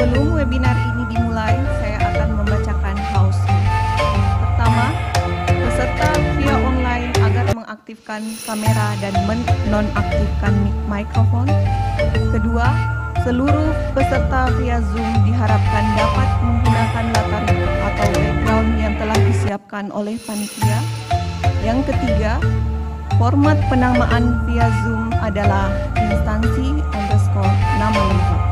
Sebelum webinar ini dimulai, saya akan membacakan house-nya. Pertama, peserta via online agar mengaktifkan kamera dan menonaktifkan mikrofon. Kedua, seluruh peserta via Zoom diharapkan dapat menggunakan latar atau background yang telah disiapkan oleh panitia. Yang ketiga, format penamaan via Zoom adalah instansi_nama lengkap.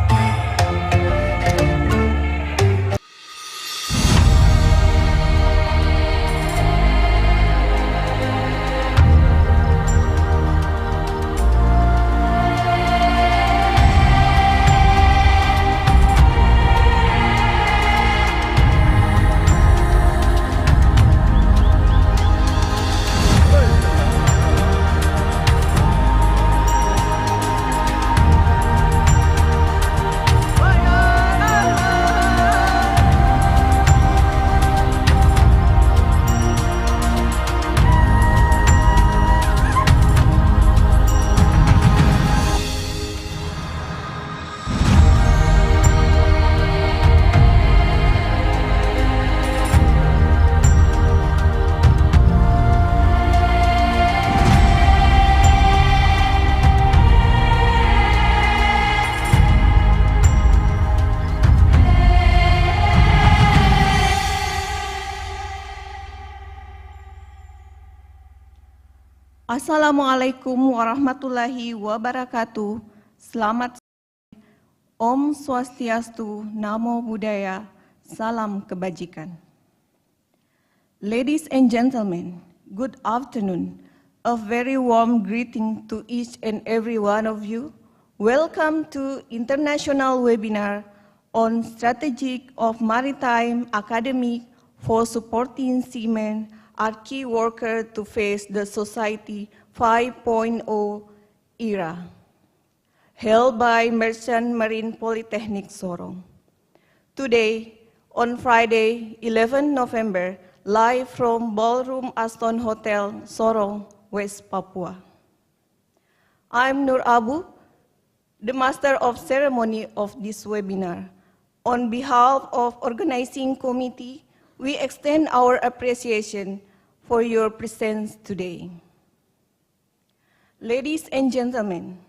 Assalamualaikum warahmatullahi wabarakatuh. Selamat sore. Om Swastiastu, Namo Buddhaya, salam kebajikan. Ladies and gentlemen, good afternoon. A very warm greeting to each and every one of you. Welcome to International webinar on Strategy of Maritime Academy for supporting seamen are key workers to face the Society 5.0 era, held by Merchant Marine Polytechnic Sorong. Today, on Friday, 11 November, live from Ballroom Aston Hotel, Sorong, West Papua. I'm Nur Abu, the Master of Ceremony of this webinar. On behalf of organizing committee, we extend our appreciation for your presence today. Ladies and gentlemen,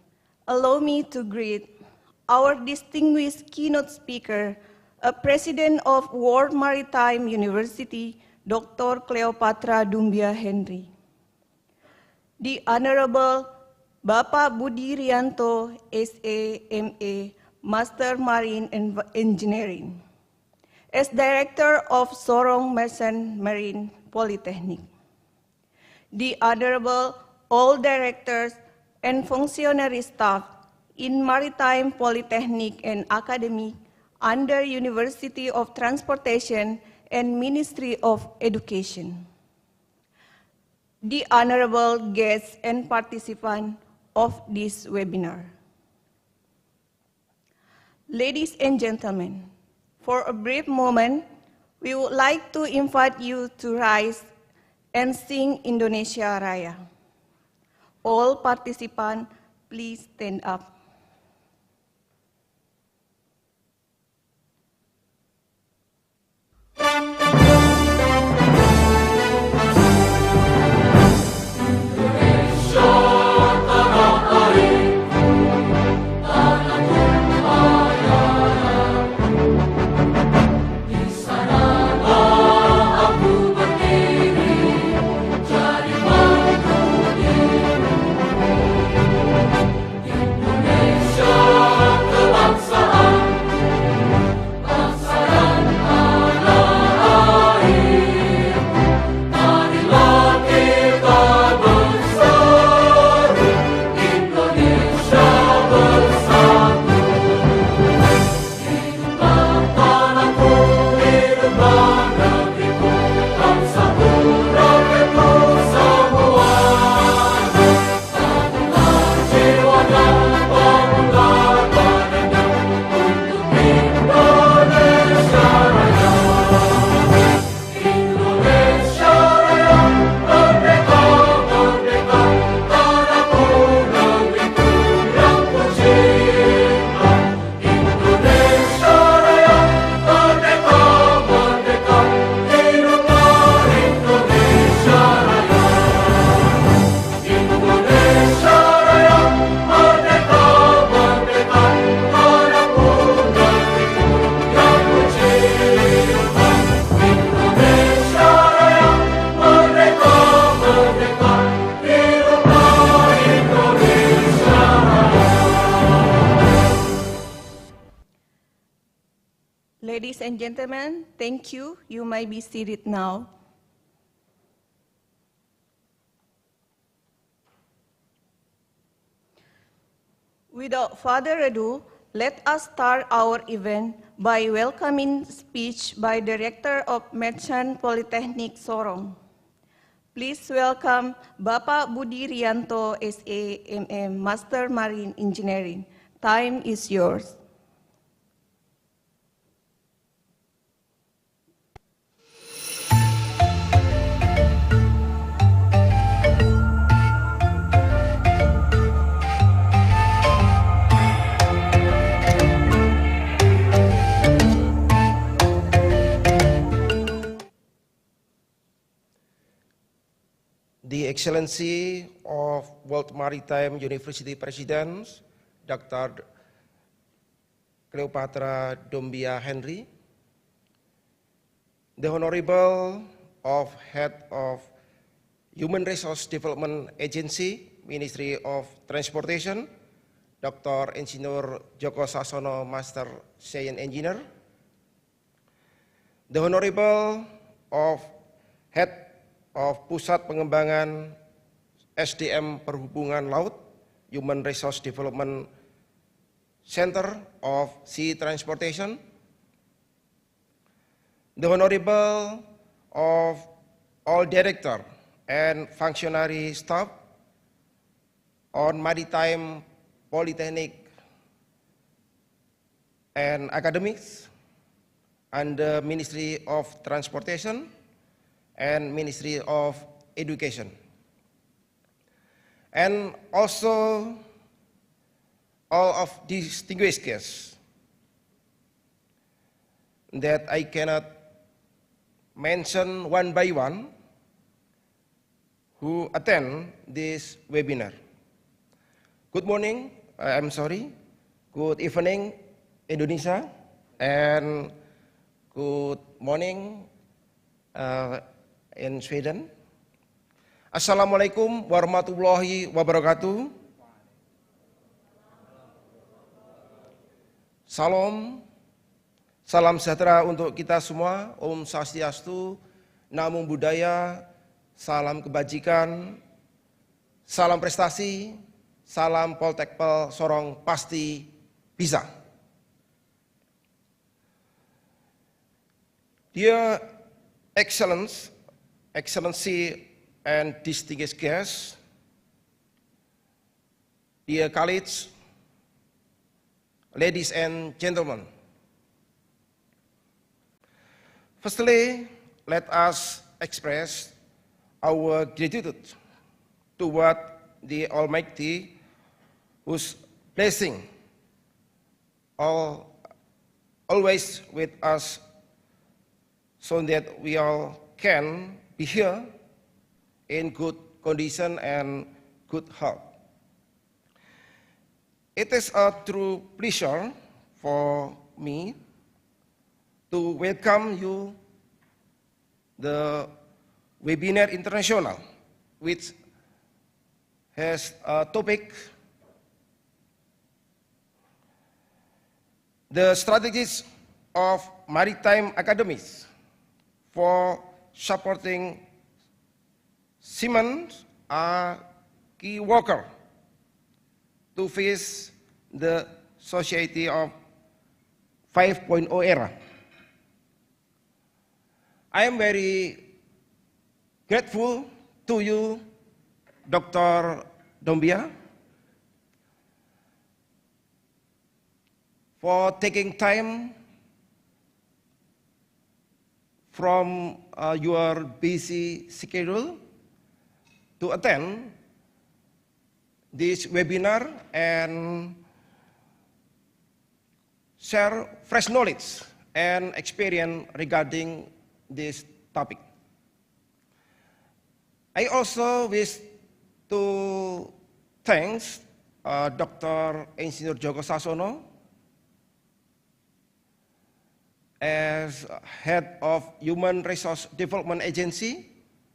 allow me to greet our distinguished keynote speaker, a president of World Maritime University, Dr. Cleopatra Dumbia Henry. The Honorable Bapak Budi Rianto, SA.MA, Master Marine Engineering, as Director of Sorong Merchant Marine Polytechnic. The Honorable all directors and functionary staff in Maritime Polytechnic and Academy under University of Transportation and Ministry of Education. The honorable guests and participants of this webinar. Ladies and gentlemen, for a brief moment, we would like to invite you to rise and sing Indonesia Raya. All participants, please stand up. Indonesia Ladies and gentlemen, thank you. You may be seated now. Without further ado, let us start our event by welcoming speech by Director of Merchant Polytechnic Sorong. Please welcome Bapak Budi Rianto, SAMM, Master Marine Engineering. Time is yours. The Excellency of World Maritime University President, Dr. Cleopatra Dombia Henry, the Honorable of Head of Human Resource Development Agency, Ministry of Transportation, Dr. Insinyur Joko Sasono, Master Science Engineer, the Honorable of Head of Pusat Pengembangan SDM Perhubungan Laut, Human Resource Development Center of Sea Transportation, the Honorable of all Director and Functionary Staff on Maritime, Polytechnic, and Academics under Ministry of Transportation and Ministry of Education. And also all of these distinguished guests that I cannot mention one by one who attend this webinar. Good morning, good evening Indonesia, and good morning in Sweden. Assalamualaikum warahmatullahi wabarakatuh. Salam sejahtera untuk kita semua. Om Swastiastu, Namo Buddhaya, salam kebajikan, salam prestasi, salam Poltekpel Sorong pasti bisa. Dear Excellency and distinguished guests, dear colleagues, ladies and gentlemen. Firstly, let us express our gratitude toward the Almighty, whose blessing always with us, so that we all can be here in good condition and good health. It is a true pleasure for me to welcome you the webinar Internasional, which has a topic the strategies of maritime academies for supporting seamen are key worker to face the society of 5.0 era. I am very grateful to you, Dr. Dombia, for taking time from your busy schedule to attend this webinar and share fresh knowledge and experience regarding this topic. I also wish to thank Dr. Insinyur Joko Sasono as Head of Human Resource Development Agency,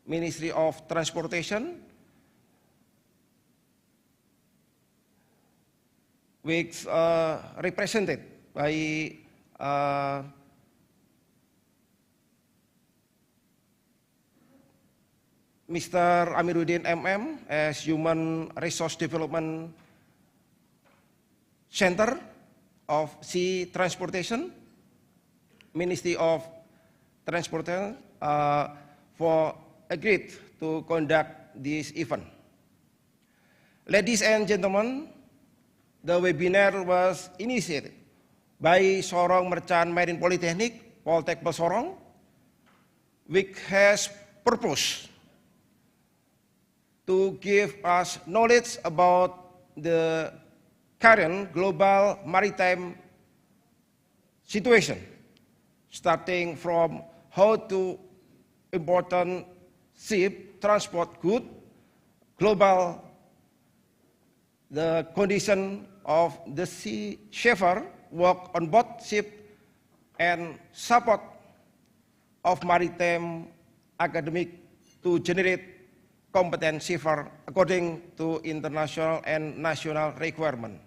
Ministry of Transportation, which represented by Mr. Amiruddin MM as Human Resource Development Center of Sea Transportation, Ministry of Transportation, for agreed to conduct this event. Ladies and gentlemen, the webinar was initiated by Sorong Merchant Marine Polytechnic, Poltek Sorong, which has purpose to give us knowledge about the current global maritime situation, starting from how to important ship transport goods, global, the condition of the sea shepherd work on board ship, and support of maritime academic to generate competent seafarer according to international and national requirement.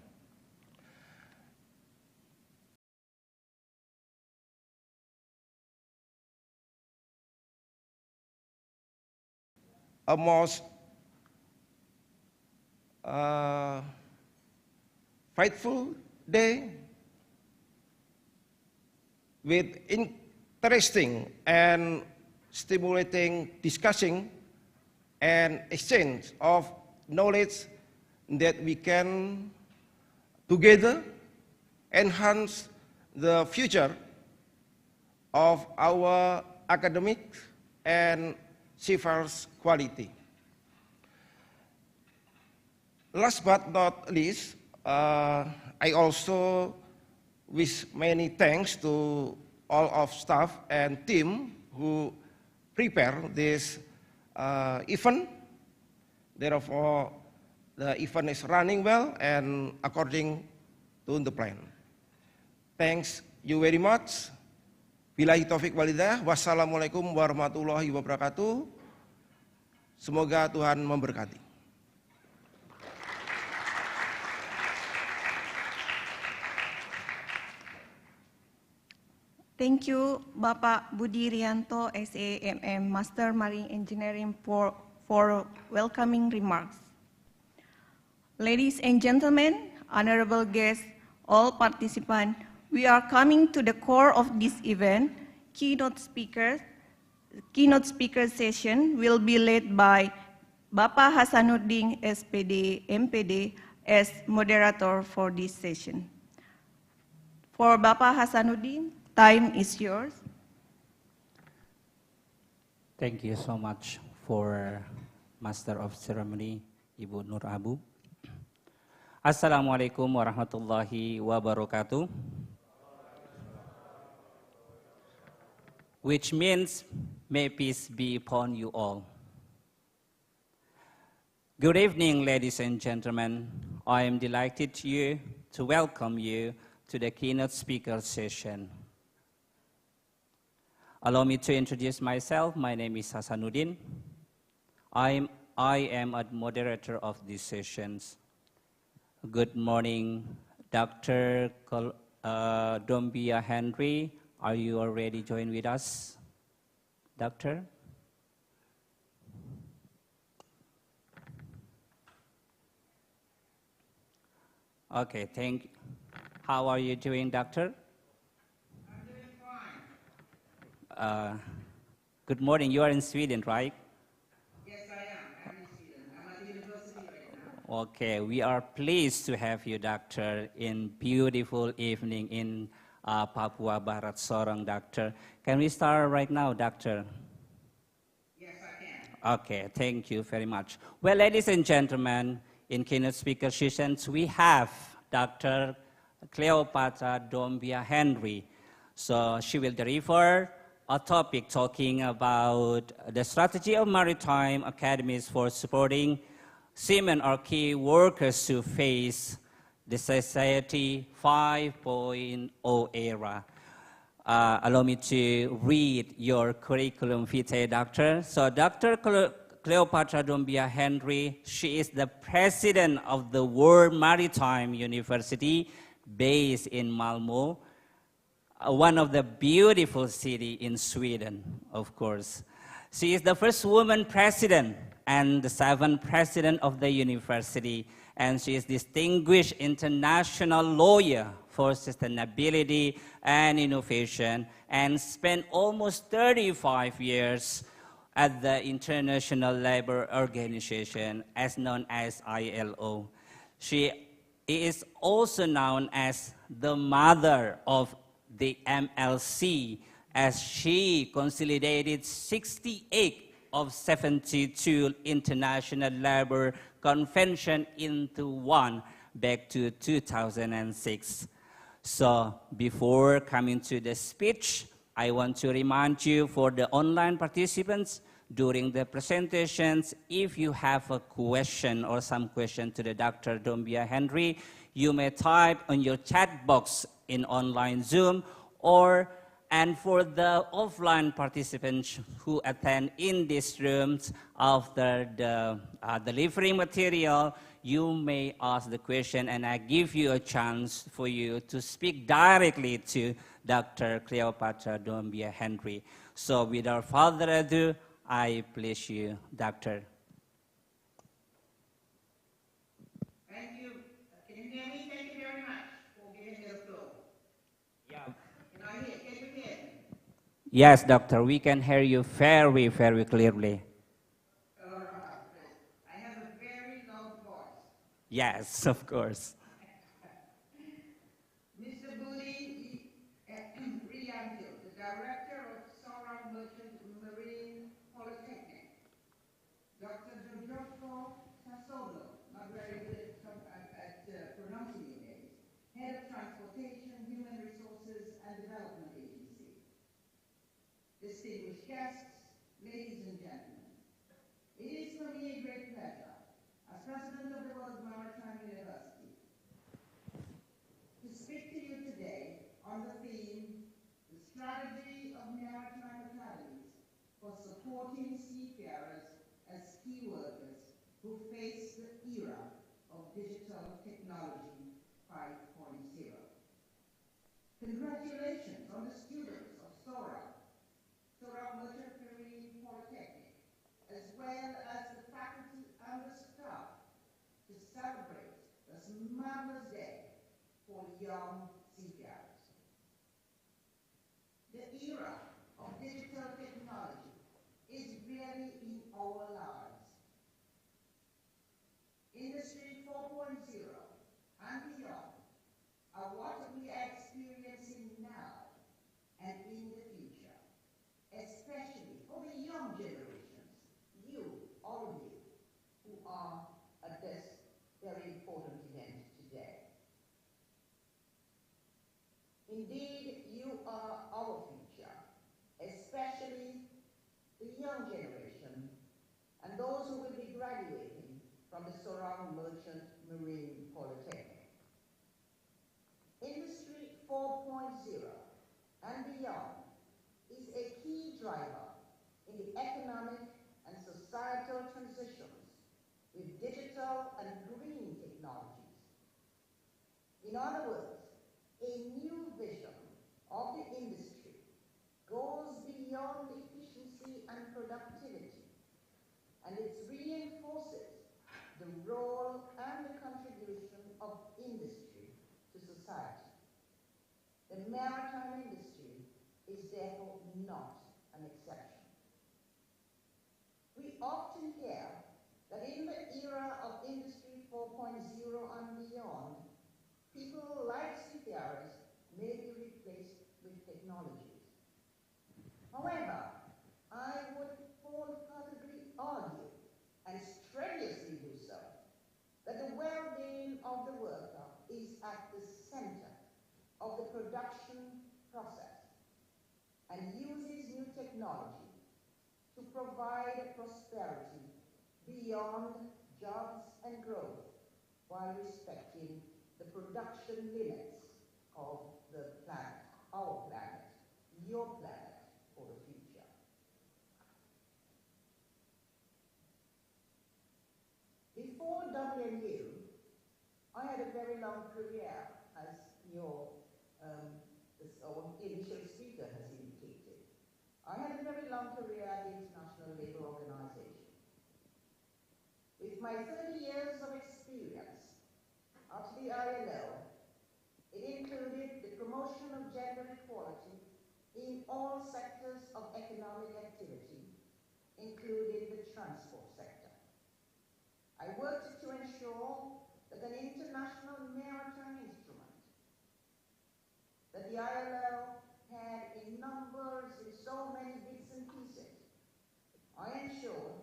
A most faithful day with interesting and stimulating discussing and exchange of knowledge that we can together enhance the future of our academic and seafarers' quality. Last but not least, I also wish many thanks to all of staff and team who prepare this event. Therefore, the event is running well and according to the plan. Thanks you very much. Billahi taufik walidah. Wassalamualaikum warahmatullahi wabarakatuh. Semoga Tuhan memberkati. Thank you, Bapak Budi Rianto, SAMM, Master Marine Engineering, for welcoming remarks. Ladies and gentlemen, honorable guests, all participants, we are coming to the core of this event. Keynote speaker session will be led by Bapak Hasanuddin, SPD, MPD, as moderator for this session. For Bapak Hasanuddin, time is yours. Thank you so much for Master of Ceremony, Ibu Nur Abu. Assalamualaikum warahmatullahi wabarakatuh. Which means, may peace be upon you all. Good evening, ladies and gentlemen. I am delighted to welcome you to the keynote speaker session. Allow me to introduce myself. My name is Hasanuddin. I am a moderator of these sessions. Good morning, Dr. Dombia Henry. Are you already joined with us, Doctor? Okay, thank you. How are you doing, Doctor? I'm doing fine. Good morning. You are in Sweden, right? Yes, I am. I'm in Sweden. I'm at the university right now. Okay, we are pleased to have you, Doctor, in beautiful evening in Papua Barat Sorong, Doctor. Can we start right now, Doctor? Yes, I can. Okay, thank you very much. Well, ladies and gentlemen, in keynote speaker sessions, we have Dr. Cleopatra Dombia Henry. So she will deliver a topic talking about the strategy of maritime academies for supporting seamen or key workers to face the Society 5.0 era. Allow me to read your curriculum vitae, Doctor. So Dr. Cleopatra Dombia Henry, she is the president of the World Maritime University based in Malmö, one of the beautiful cities in Sweden, of course. She is the first woman president and the seventh president of the university, and she is distinguished international lawyer for sustainability and innovation, and spent almost 35 years at the International Labour Organization, as known as ILO. She is also known as the mother of the MLC, as she consolidated 68 of 72 International Labour Convention into one back to 2006. So before coming to the speech, I want to remind you, for the online participants, during the presentations, if you have a question or some question to the Dr. Dombia Henry, you may type on your chat box in online Zoom, and for the offline participants who attend in these rooms after the delivery material, you may ask the question, and I give you a chance for you to speak directly to Dr. Cleopatra Dombia Henry. So without further ado, I place you, Doctor. Thank you. Can you hear me? Thank you very much for giving me the floor. Yeah. Can you hear me? Yes, Doctor, we can hear you very, very clearly. All right. I have a very loud voice. Yes, of course. Mr. Budi Rianto, the Director of Seorang Merchant Marine Polytechnic. Dr. Jojoko Sasono, not very good at pronouncing your names, Head of Transportation, Human Resources and Development Agency. Distinguished guests, ladies and gentlemen, it is for me a great pleasure, as President of the World Maritime University, to speak to you today on the theme, the strategy of maritime academies for supporting seafarers as key workers who face the era of digital technology 5.0. Congratulations on the students of Seorang Merchant Marine Polytechnic, as well as the faculty and the staff, to celebrate this marvelous day for young seafarers. The era of digital technology is really in our lives. Industry 4.0 and beyond are what we are experiencing now and in the future, especially for the young generations, you, all of you, who are at this very important event today. Indeed, you are our future, especially the young generation and those who will be graduating from the Seorang Merchant Marine Polytechnic. Industry 4.0 and beyond is a key driver in the economic and societal transitions with digital and green technologies. In other words, a new vision of the industry goes beyond efficiency and productivity, and it reinforces the role and the contribution of industry to society. The maritime industry is therefore not an exception. We often hear that in the era of Industry 4.0 and beyond, people like seafarers may be replaced with technologies. However, I would wholeheartedly argue, and strenuously do so, that the well-being of the worker is at the center of the production process and uses new technology to provide prosperity beyond jobs and growth while respecting the production limits of the planet, our planet, your planet for the future. Before WMU, I had a very long career, as our initial speaker has indicated. I had a very very long career at the International Labour Organization. With my 30 years of experience at the ILO, it included the promotion of gender equality in all sectors of economic activity, including the transport sector. I worked to ensure that an international maritime instrument that the ILO had in numbers, in so many bits and pieces, I ensured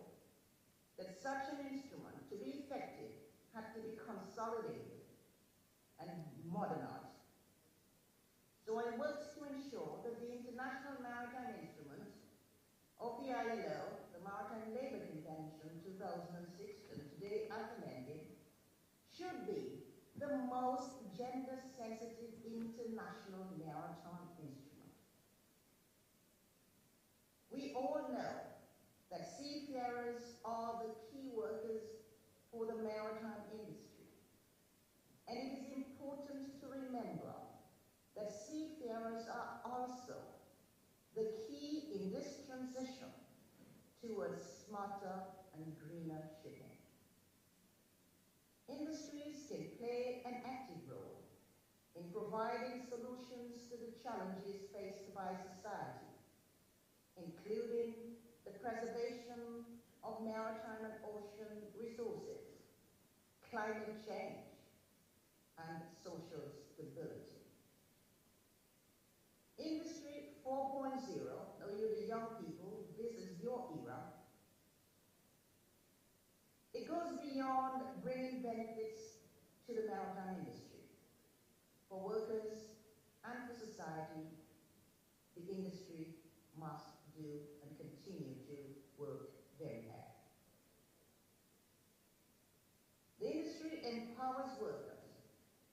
that such an instrument, to be effective, had to be consolidated and modernized. So I worked to ensure that the International Maritime Instrument of the ILO, the Maritime Labour Convention 2006, and today as amended, should be the most gender-sensitive international maritime instrument. We all know that seafarers are the key workers for the maritime industry. And it is important to remember that seafarers are also the key in this transition towards smarter and greener shipping. Industries can play an active role in providing solutions to the challenges faced by society, including the preservation of maritime and ocean resources, climate change, and social stability. Industry 4.0, now you're the young people, this is your era. It goes beyond bringing benefits to the maritime industry. For workers and for society, the industry must do and continue to work very hard. The industry empowers workers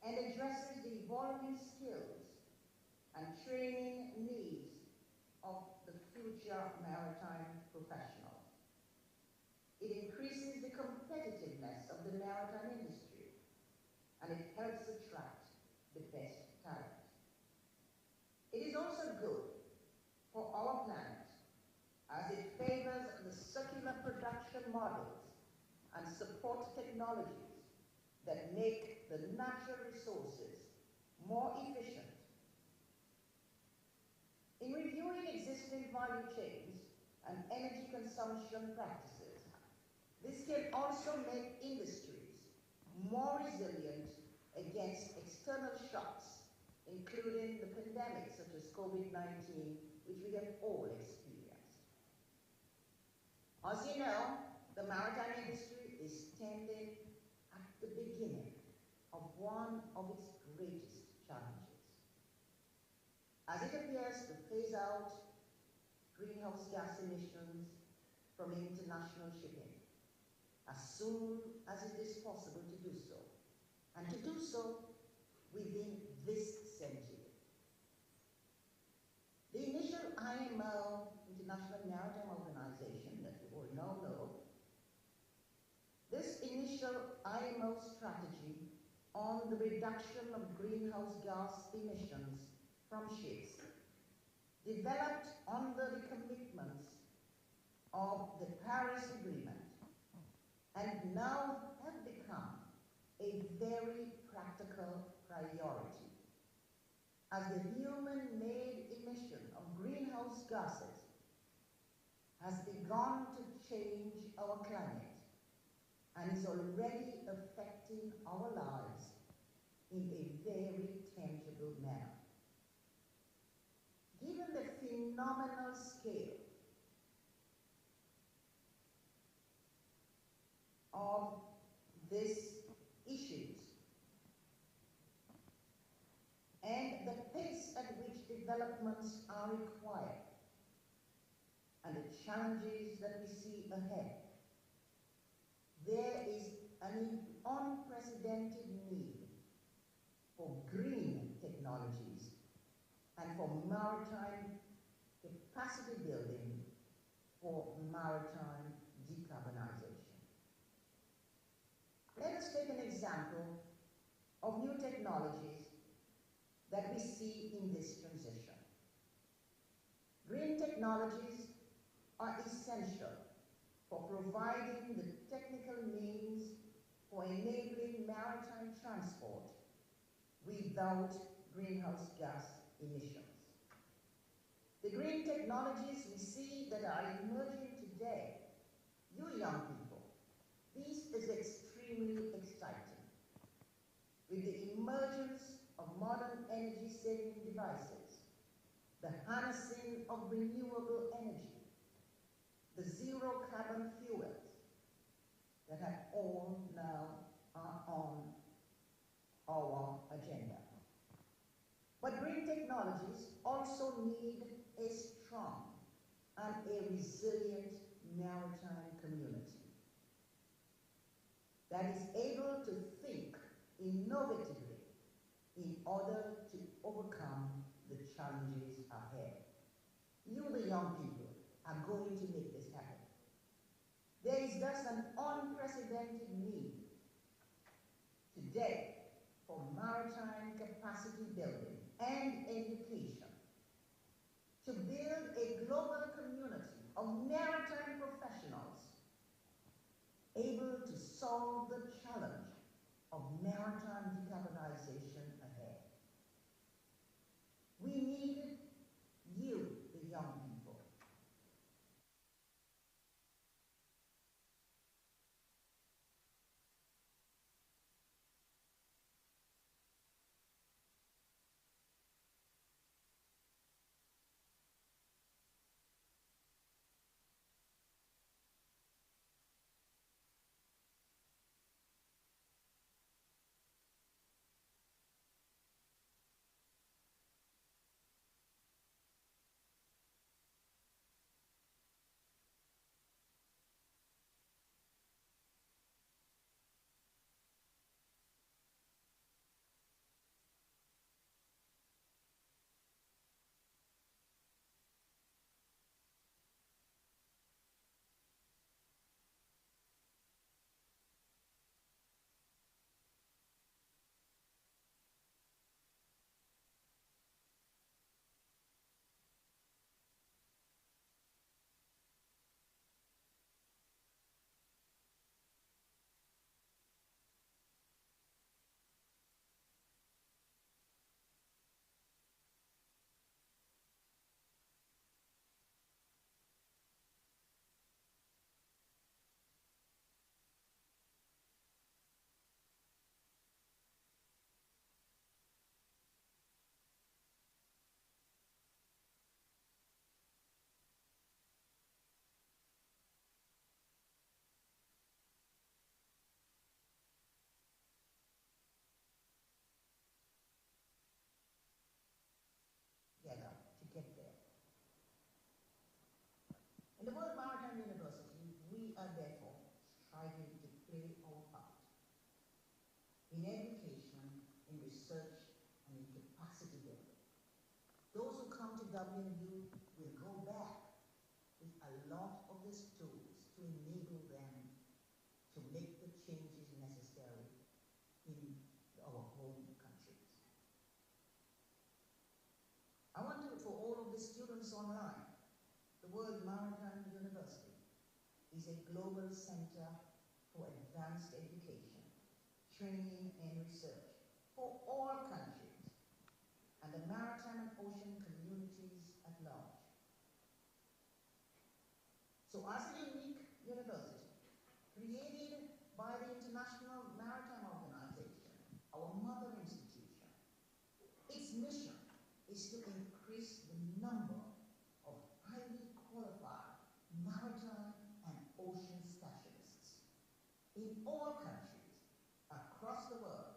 and addresses the evolving skills and training needs of the future maritime professionals. It increases the competitiveness of the maritime industry, and it helps attract the best talent. It is also good for our planet, as it favors the circular production models and support technologies that make the natural resources more efficient. In reviewing existing value chains and energy consumption practices, this can also make industries more resilient against external shocks, including the pandemic such as COVID-19, which we have all experienced. As you know, the maritime industry is standing at the beginning of one of its greatest challenges, as it appears to phase out greenhouse gas emissions from international shipping as soon as it is possible to do so, and to do so within this century. The initial IMO, International Maritime Organization, that we all now know, this initial IMO strategy on the reduction of greenhouse gas emissions from ships developed under the commitments of the Paris Agreement and now have become a very practical priority, as the human-made emission of greenhouse gases has begun to change our climate and is already affecting our lives in a very tangible manner. Given the phenomenal scale of these issues and the pace at which developments are required and the challenges that we see ahead, there is an unprecedented need for green technologies and for maritime capacity building for maritime decarbonization. Let us take an example of new technologies that we see in this transition. Green technologies are essential for providing the technical means for enabling maritime transport without greenhouse gas emissions. The green technologies we see that are emerging today, you young people, this is extremely exciting. With the emergence of modern energy-saving devices, the harnessing of renewable energy, the zero-carbon fuels that have all now are on our agenda. But green technologies also need a strong and a resilient maritime community that is able to think innovatively in order to overcome the challenges ahead. You, the young people, are going to make this happen. There is thus an unprecedented need today for maritime capacity building and education to build a global community of maritime professionals able to solve the challenge of maritime decarbonization ahead. We need you, the young people. Together to get there. In the World Maritime University, we are therefore striving to play our part in education, in research, and in capacity building. Those who come to WMU will go back with a lot of these tools to enable them to make the changes necessary in our home countries. I want to, for all of the students online, the World Maritime University is a global center for advanced education, training, and research for all countries and the maritime and ocean communities at large. So as a unique university, created by the International Maritime Organization, our mother institution, its mission is to increase the number of highly qualified maritime and ocean specialists in all countries across the world,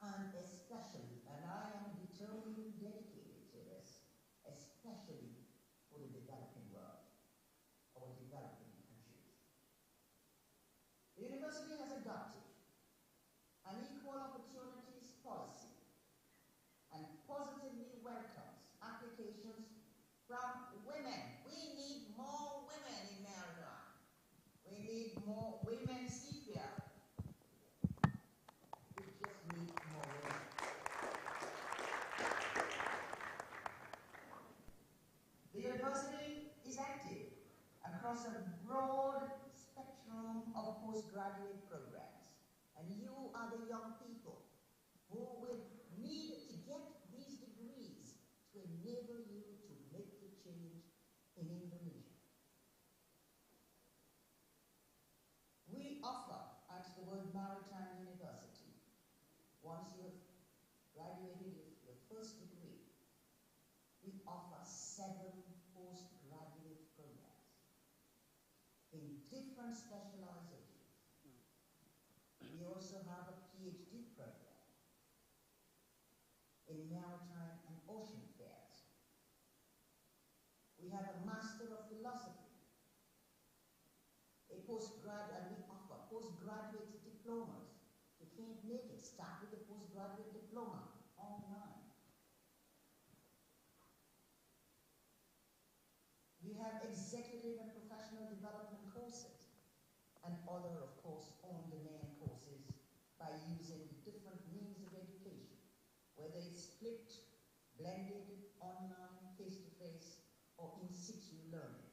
and especially, and I am determinedly dedicated to this, especially for the developing world, or developing countries. The university has adopted an equal opportunities policy and positively welcomes applications from women. We need more women in maritime. We need more women seafarer. We just need more women. The university is active across a broad spectrum of postgraduate programs. And you are the young people who will need to get these degrees to enable you to make the change in Indonesia. We offer at the World Maritime University, once you have graduated with your first degree, we offer 7 postgraduate programs in different specializations. We also have a PhD program in maritime and ocean affairs. We have a Master of Philosophy, a and we offer postgraduate diplomas. You can't make it, start with a postgraduate diploma online. We have executive and professional development courses and other, of course, on-demand courses by using the different means of education, whether it's split, blended, online, face-to-face, or in situ learning,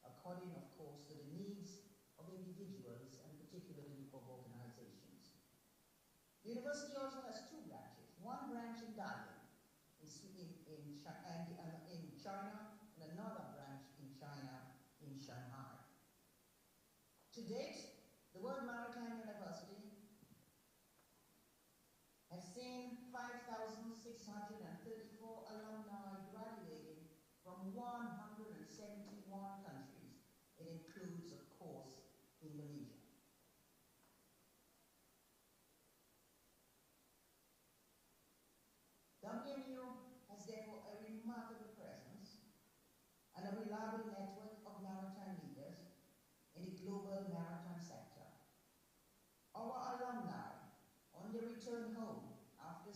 according, of course, to the needs of individuals and particularly of organizations. The university also has 2 branches, one branch in Dalian, in China, and another branch in China, in Shanghai. To date, the World Maritime University has seen 5,634 alumni graduating from 171 countries. It includes, of course, Indonesia. WMU has therefore a remarkable presence and a reliable network of maritime leaders in the global maritime sector. Our alumni, on their return home after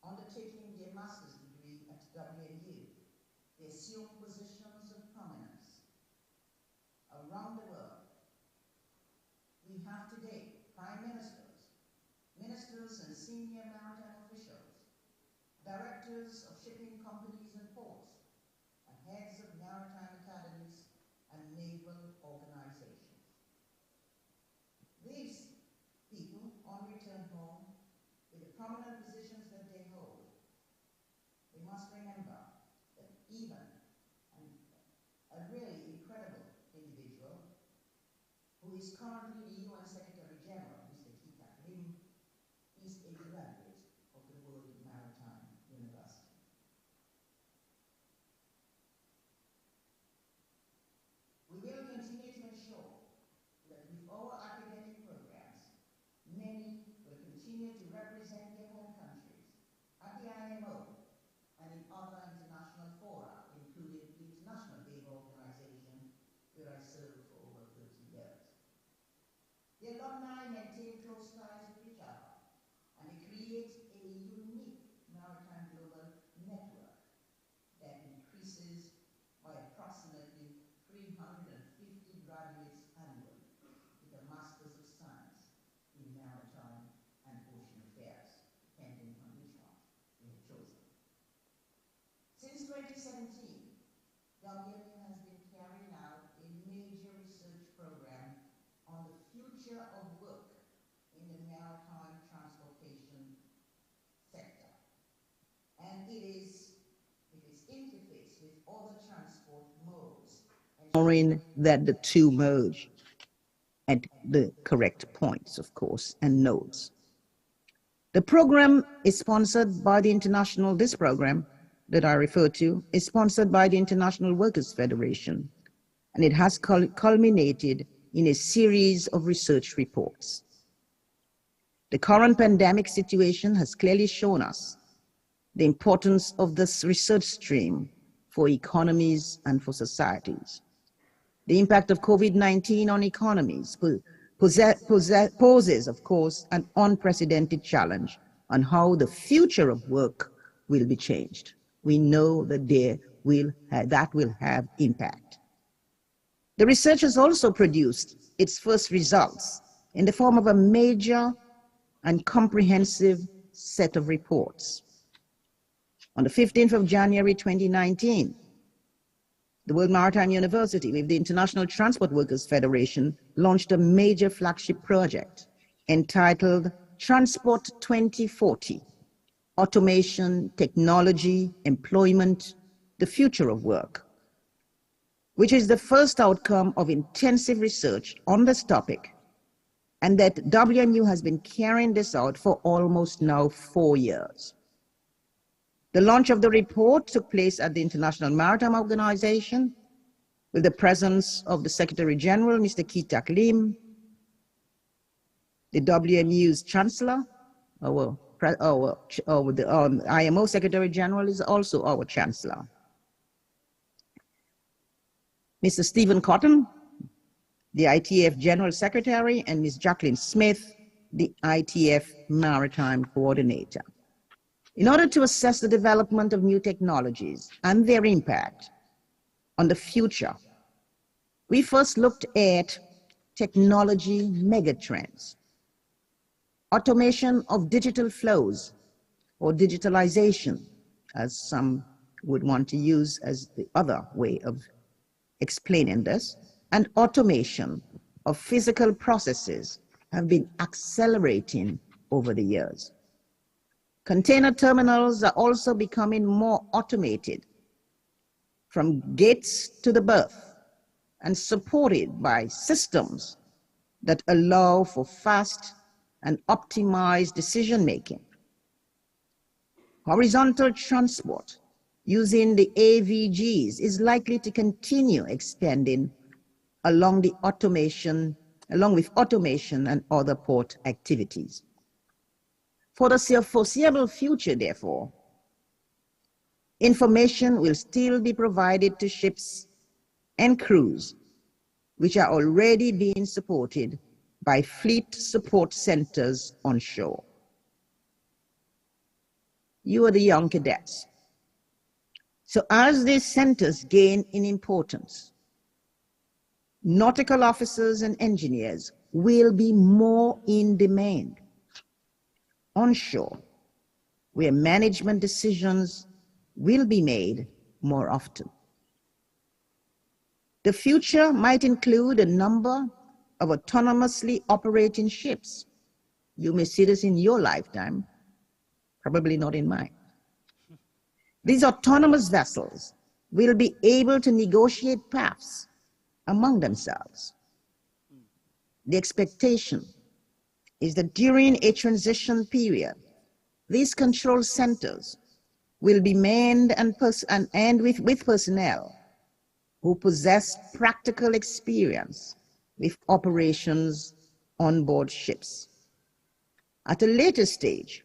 undertaking their master's degree at WMU, they assume positions of prominence around the world. We have today prime ministers, ministers and senior maritime officials, directors of shipping companies and ports, and heads of maritime academies and naval organizations. These people, on return home, with the prominent positions that they hold, we must remember that even a really incredible individual who is currently the UN Secretary General, Mr. Kita Lim, is a graduate of the World Maritime University. We will continue to ensure that with our academic programs, many will continue to represent their home countries at the IMO and in other international fora, including the International Labour Organization, where I served for over 30 years. The alumni maintain close ties with each other, and they create a unique maritime global network that increases by approximately 350 graduates annually with a Masters of Science in Maritime and Ocean Affairs, depending on which one you have chosen. Since 2017, WMU has been carrying out a major research program on the future of work in the maritime transportation sector. And it is, with its interface with other transport modes, ensuring that the 2 merge at the correct points, of course, and nodes. The program is sponsored by the International, this program that I refer to is sponsored by the International Workers' Federation, and it has culminated in a series of research reports. The current pandemic situation has clearly shown us the importance of this research stream for economies and for societies. The impact of COVID-19 on economies poses, of course, an unprecedented challenge on how the future of work will be changed. We know that that will have impact. The research has also produced its first results in the form of a major and comprehensive set of reports. On the 15th of January 2019, the World Maritime University with the International Transport Workers Federation launched a major flagship project entitled Transport 2040, Automation, Technology, Employment, the Future of Work, which is the first outcome of intensive research on this topic, and that WMU has been carrying this out for almost now 4 years. The launch of the report took place at the International Maritime Organization with the presence of the Secretary General, Mr. Kitak Lim, the WMU's Chancellor, the IMO Secretary General is also our Chancellor, Mr. Stephen Cotton, the ITF General Secretary, and Ms. Jacqueline Smith, the ITF Maritime Coordinator. In order to assess the development of new technologies and their impact on the future, we first looked at technology megatrends, automation of digital flows, or digitalization, as some would want to use as the other way of explaining this, and automation of physical processes have been accelerating over the years. Container terminals are also becoming more automated, from gates to the berth, and supported by systems that allow for fast and optimized decision-making. Horizontal transport using the AVGs is likely to continue expanding along with automation and other port activities. For the foreseeable future, therefore, information will still be provided to ships and crews, which are already being supported by fleet support centers on shore. You are the young cadets. So as these centers gain in importance, nautical officers and engineers will be more in demand onshore, where management decisions will be made more often. The future might include a number of autonomously operating ships. You may see this in your lifetime, probably not in mine. These autonomous vessels will be able to negotiate paths among themselves. The expectation is that during a transition period, these control centers will be manned and with personnel who possess practical experience with operations on board ships. At a later stage,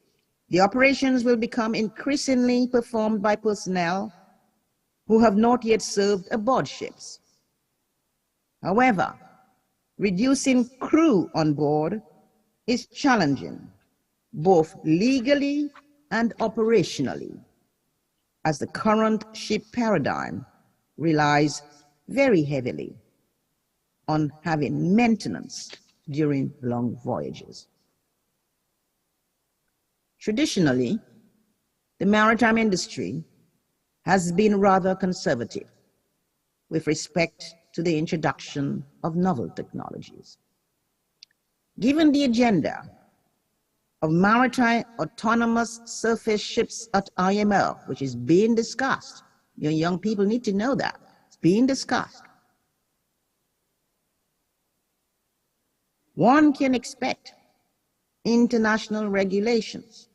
the operations will become increasingly performed by personnel who have not yet served aboard ships. However, reducing crew on board is challenging, both legally and operationally, as the current ship paradigm relies very heavily on having maintenance during long voyages. Traditionally, the maritime industry has been rather conservative with respect to the introduction of novel technologies. Given the agenda of maritime autonomous surface ships at IMO, which is being discussed, you young people need to know that, it's being discussed. One can expect international regulations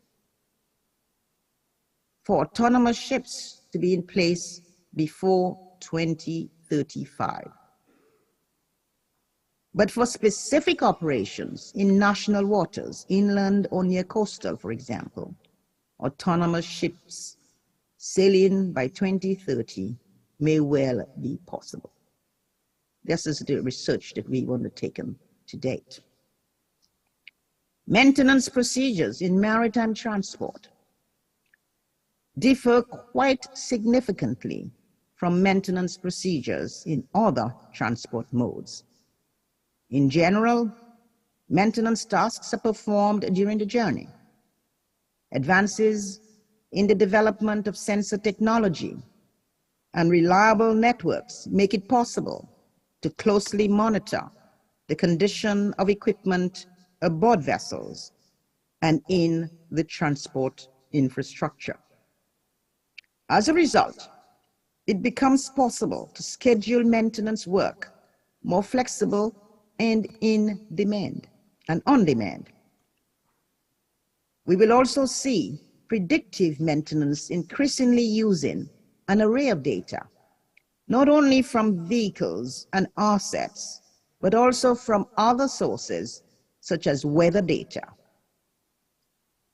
for autonomous ships to be in place before 2035. But for specific operations in national waters, inland or near coastal, for example, autonomous ships sailing by 2030 may well be possible. This is the research that we've undertaken to date. Maintenance procedures in maritime transport differ quite significantly from maintenance procedures in other transport modes. In general, maintenance tasks are performed during the journey. Advances in the development of sensor technology and reliable networks make it possible to closely monitor the condition of equipment aboard vessels and in the transport infrastructure. As a result, it becomes possible to schedule maintenance work more flexible and on demand. We will also see predictive maintenance increasingly using an array of data, not only from vehicles and assets, but also from other sources such as weather data.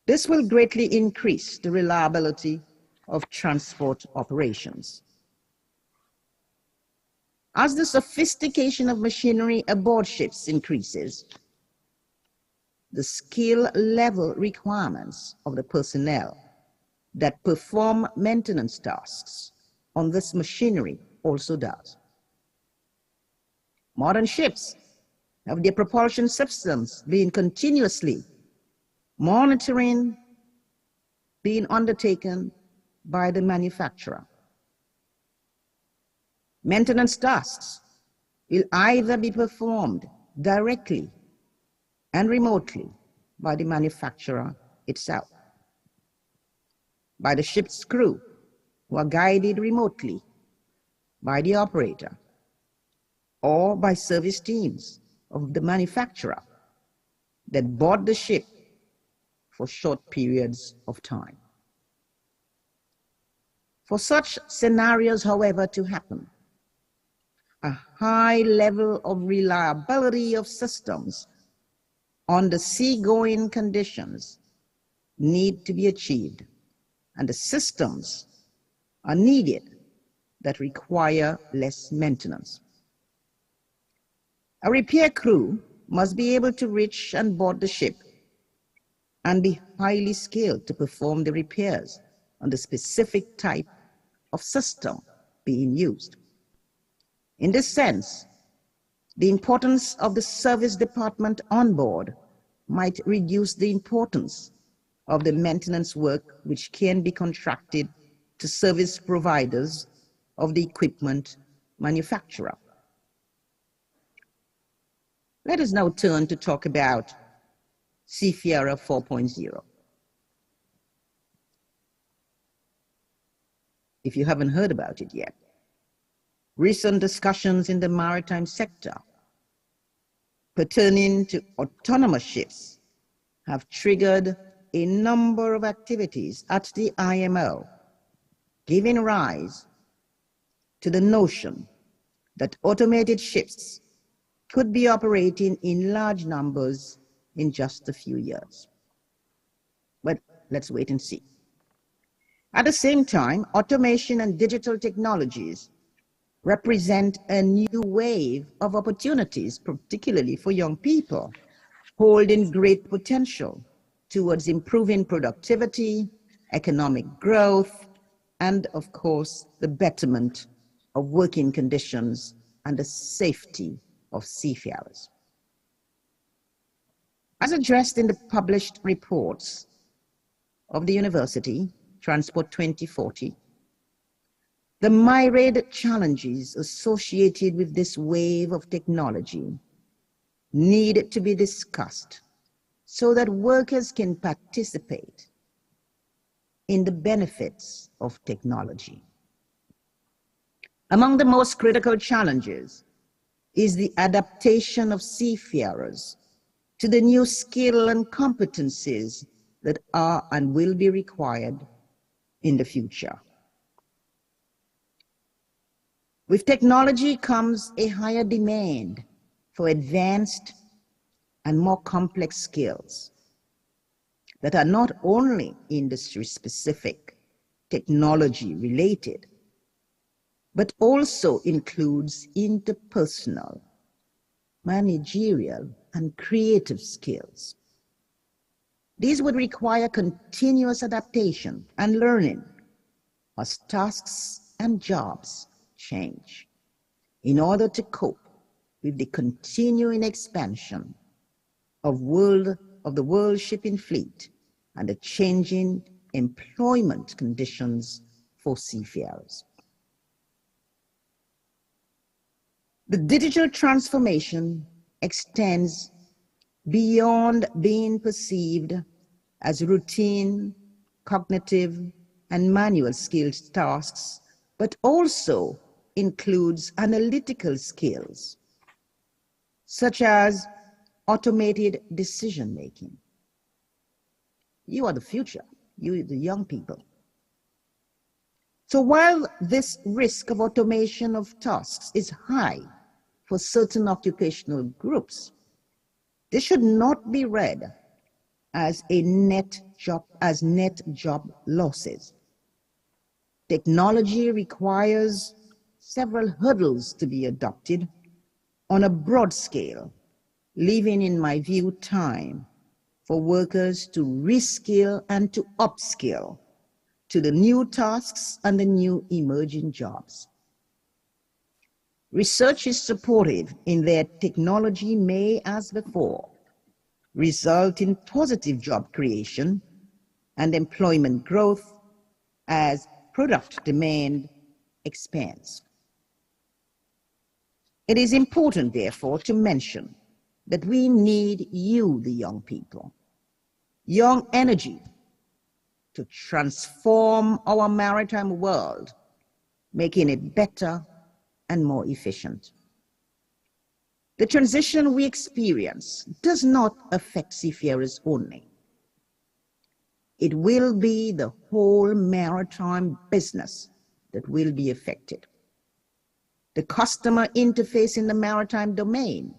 This will greatly increase the reliability of transport operations. As the sophistication of machinery aboard ships increases, the skill level requirements of the personnel that perform maintenance tasks on this machinery also does. Modern ships have their propulsion systems being continuously monitoring being undertaken by the manufacturer. Maintenance tasks will either be performed directly and remotely by the manufacturer itself, by the ship's crew, who are guided remotely by the operator, or by service teams of the manufacturer that board the ship for short periods of time. For such scenarios, however, to happen, a high level of reliability of systems under seagoing conditions need to be achieved, and the systems are needed that require less maintenance. A repair crew must be able to reach and board the ship and be highly skilled to perform the repairs on the specific type of system being used. In this sense, the importance of the service department on board might reduce the importance of the maintenance work which can be contracted to service providers of the equipment manufacturer. Let us now turn to talk about Seafarer 4.0. If you haven't heard about it yet, recent discussions in the maritime sector pertaining to autonomous ships have triggered a number of activities at the IMO, giving rise to the notion that automated ships could be operating in large numbers in just a few years. But let's wait and see. At the same time, automation and digital technologies represent a new wave of opportunities, particularly for young people, holding great potential towards improving productivity, economic growth, and of course, the betterment of working conditions and the safety of seafarers. As addressed in the published reports of the university, Transport 2040, the myriad challenges associated with this wave of technology need to be discussed so that workers can participate in the benefits of technology. Among the most critical challenges is the adaptation of seafarers to the new skill and competencies that are and will be required in the future. With technology comes a higher demand for advanced and more complex skills that are not only industry-specific, technology-related, but also includes interpersonal, managerial, and creative skills. These would require continuous adaptation and learning as tasks and jobs change in order to cope with the continuing expansion of the world shipping fleet and the changing employment conditions for seafarers. The digital transformation extends beyond being perceived as routine, cognitive, and manual skilled tasks, but also includes analytical skills, such as automated decision making. You are the future, you, the young people. So while this risk of automation of tasks is high for certain occupational groups, this should not be read as net job losses. Technology requires several hurdles to be adopted on a broad scale, leaving, in my view, time for workers to reskill and to upskill to the new tasks and the new emerging jobs. Research is supportive in that technology may, as before, result in positive job creation and employment growth as product demand expands. It is important, therefore, to mention that we need you, the young people, young energy, to transform our maritime world, making it better and more efficient. The transition we experience does not affect seafarers only. It will be the whole maritime business that will be affected. The customer interface in the maritime domain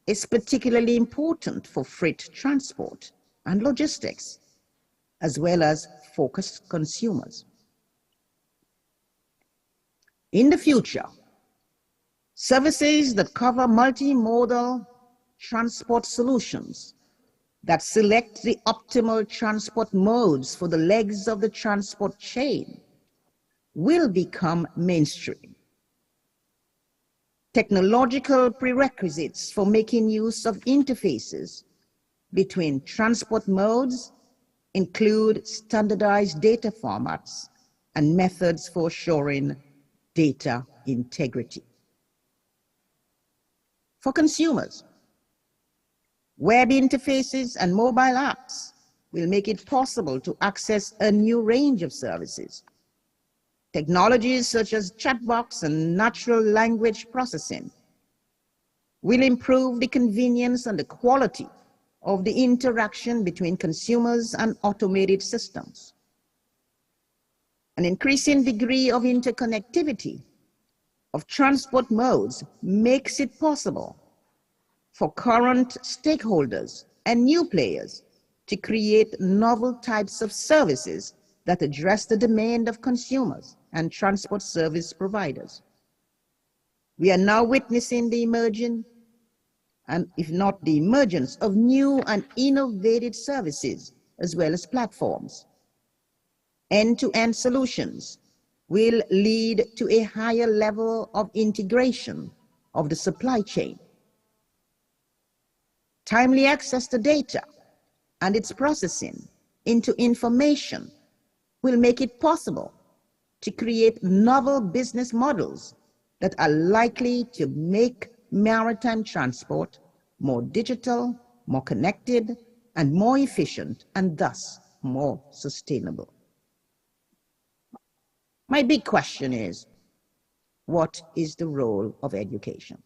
is particularly important for freight transport and logistics, as well as focused consumers. In the future, services that cover multimodal transport solutions that select the optimal transport modes for the legs of the transport chain will become mainstream. Technological prerequisites for making use of interfaces between transport modes include standardized data formats and methods for assuring data integrity. For consumers, web interfaces and mobile apps will make it possible to access a new range of services. Technologies such as chatbots and natural language processing will improve the convenience and the quality of the interaction between consumers and automated systems. An increasing degree of interconnectivity of transport modes makes it possible for current stakeholders and new players to create novel types of services that address the demand of consumers and transport service providers. We are now witnessing the emerging, and if not the emergence, of new and innovative services as well as platforms. End-to-end solutions will lead to a higher level of integration of the supply chain. Timely access to data and its processing into information will make it possible to create novel business models that are likely to make maritime transport more digital, more connected, and more efficient, and thus more sustainable. My big question is, what is the role of education?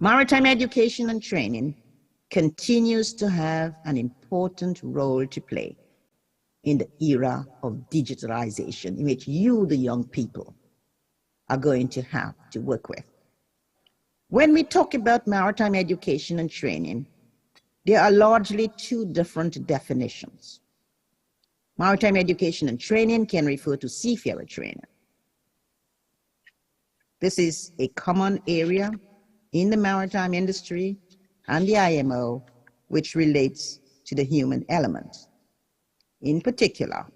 Maritime education and training continues to have an important role to play in the era of digitalization in which you, the young people, are going to have to work with. When we talk about maritime education and training, there are largely two different definitions. Maritime education and training can refer to seafarer training. This is a common area in the maritime industry and the IMO, which relates to the human element. In particular,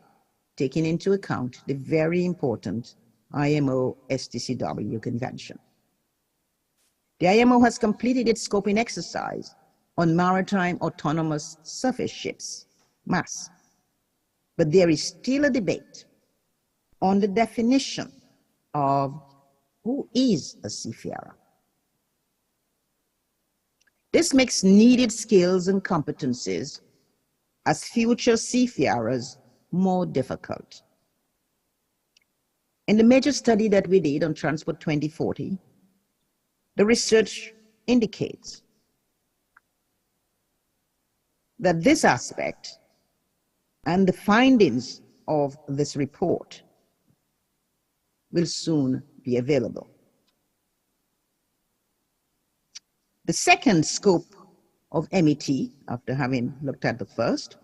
taking into account the very important IMO STCW convention. The IMO has completed its scoping exercise on maritime autonomous surface ships, MAS. But there is still a debate on the definition of Who is a seafarer? This makes needed skills and competencies as future seafarers more difficult. In the major study that we did on Transport 2040, the research indicates that this aspect and the findings of this report will soon be available. The second scope of MET, after having looked at the first,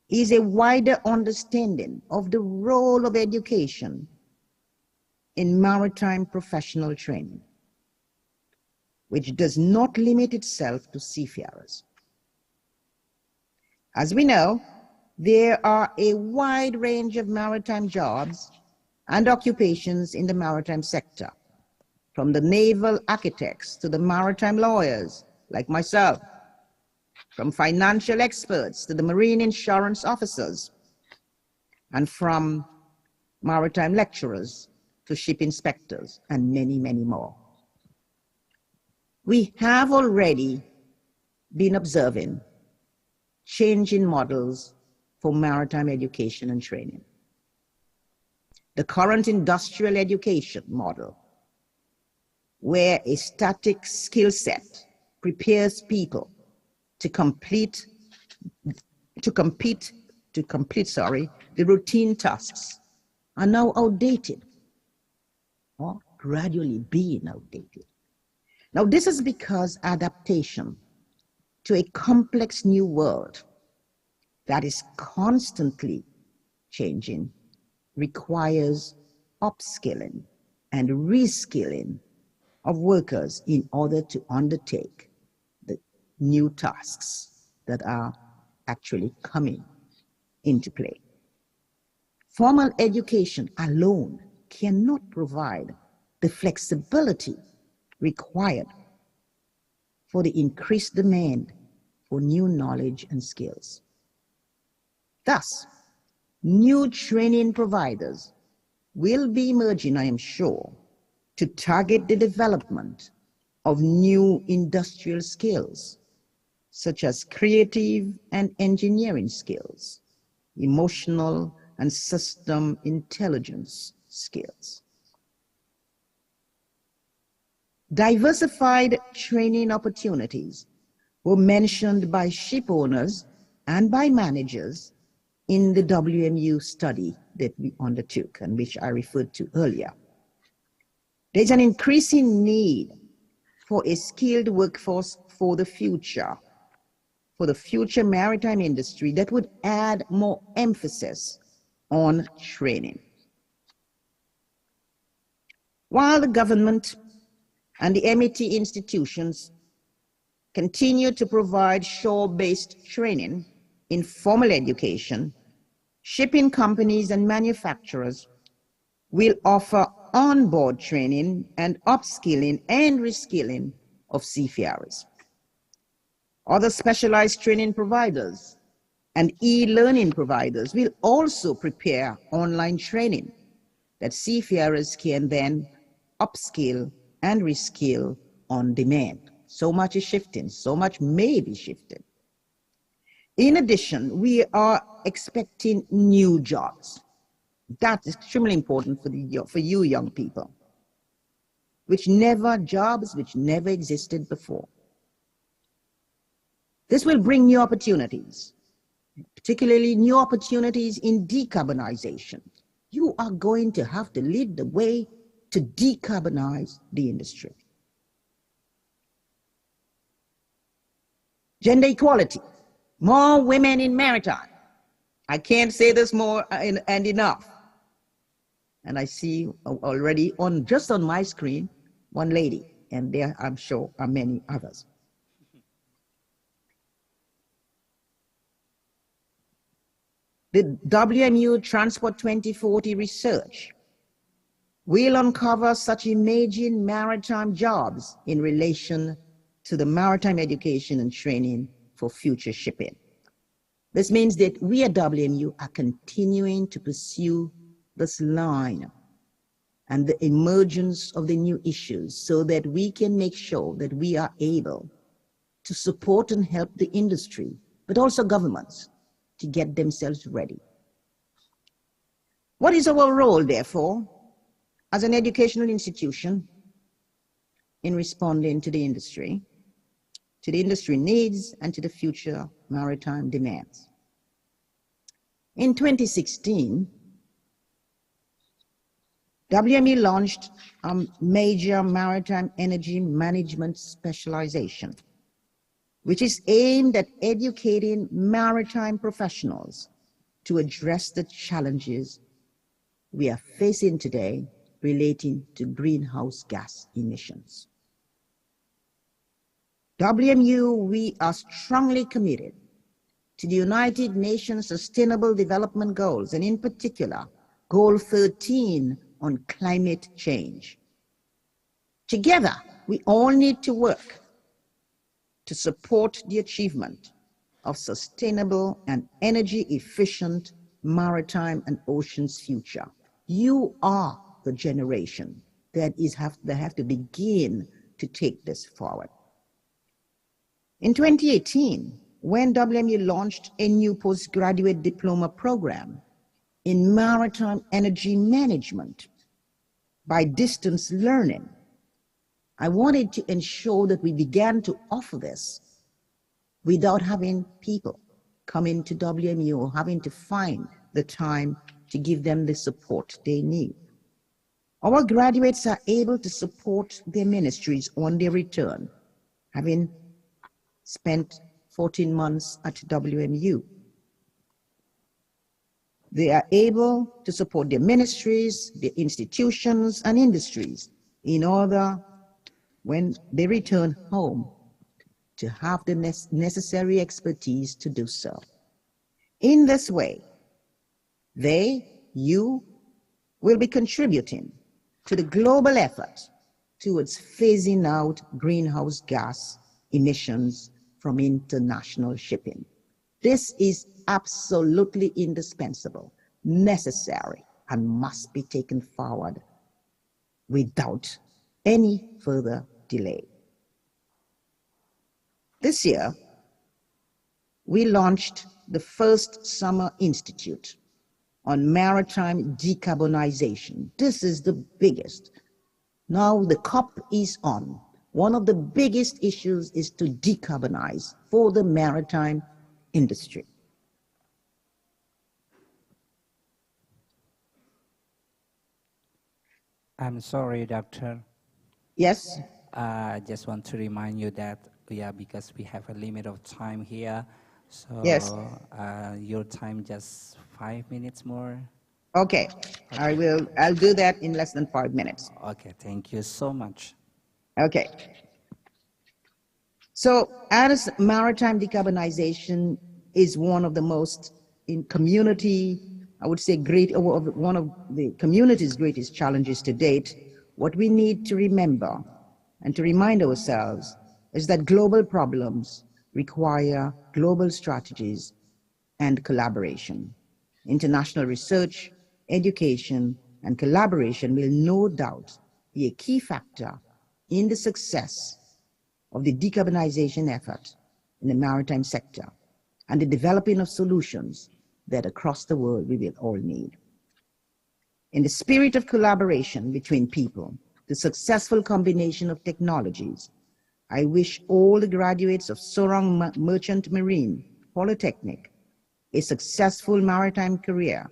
is a wider understanding of the role of education in maritime professional training, which does not limit itself to seafarers. As we know, there are a wide range of maritime jobs and occupations in the maritime sector, from the naval architects to the maritime lawyers like myself, from financial experts to the marine insurance officers, and from maritime lecturers to ship inspectors, and many, many more. We have already been observing changing models for maritime education and training. The current industrial education model, where a static skill set prepares people to compete, the routine tasks, are now outdated, or gradually being outdated. Now, this is because adaptation to a complex new world that is constantly changing requires upskilling and reskilling of workers in order to undertake the new tasks that are actually coming into play. Formal education alone cannot provide the flexibility required for the increased demand for new knowledge and skills. Thus, new training providers will be emerging, I am sure, to target the development of new industrial skills, such as creative and engineering skills, emotional and system intelligence skills. Diversified training opportunities were mentioned by ship owners and by managers in the WMU study that we undertook and which I referred to earlier. There's an increasing need for a skilled workforce for the future maritime industry that would add more emphasis on training. While the government and the MET institutions continue to provide shore-based training in formal education, shipping companies and manufacturers will offer onboard training and upskilling and reskilling of seafarers. Other specialized training providers and e-learning providers will also prepare online training that seafarers can then upskill and reskill on demand. So much is shifting, so much may be shifted. In addition, we are expecting new jobs. That's extremely important for you young people, jobs which never existed before. This will bring new opportunities, particularly new opportunities in decarbonization. You are going to have to lead the way to decarbonize the industry. Gender equality, more women in maritime. I can't say this more and enough. And I see already just on my screen, one lady, and there I'm sure are many others. The WMU Transport 2040 research will uncover such emerging maritime jobs in relation to the maritime education and training for future shipping. This means that we at WMU are continuing to pursue this line and the emergence of the new issues so that we can make sure that we are able to support and help the industry, but also governments, to get themselves ready. What is our role, therefore, as an educational institution in responding to the industry needs, and to the future maritime demands? In 2016, WME launched a major maritime energy management specialization, which is aimed at educating maritime professionals to address the challenges we are facing today relating to greenhouse gas emissions. WMU, we are strongly committed to the United Nations Sustainable Development Goals, and in particular, Goal 13 on climate change. Together, we all need to work to support the achievement of sustainable and energy-efficient maritime and oceans future. You are the generation that have to begin to take this forward. In 2018, when WMU launched a new postgraduate diploma program in maritime energy management by distance learning, I wanted to ensure that we began to offer this without having people come into WMU or having to find the time to give them the support they need. Our graduates are able to support their ministries on their return, having spent 14 months at WMU. They are able to support their ministries, their institutions, and industries in order, when they return home, to have the necessary expertise to do so. In this way, you will be contributing to the global effort towards phasing out greenhouse gas emissions from international shipping. This is absolutely indispensable, necessary, and must be taken forward without any further delay. This year, we launched the first Summer Institute on Maritime Decarbonization. This is the biggest. Now the COP is on. One of the biggest issues is to decarbonize for the maritime industry. I'm sorry, Doctor. Yes? I just want to remind you that, because we have a limit of time here, so Yes. Your time just 5 minutes more. Okay. I'll do that in less than 5 minutes. Okay, thank you so much. Okay. So as maritime decarbonization is one of the most in community, I would say one of the community's greatest challenges to date, what we need to remember and to remind ourselves is that global problems require global strategies and collaboration. International research, education, and collaboration will no doubt be a key factor in the success of the decarbonization effort in the maritime sector and the developing of solutions that across the world we will all need. In the spirit of collaboration between people, the successful combination of technologies, I wish all the graduates of Sorong Merchant Marine Polytechnic a successful maritime career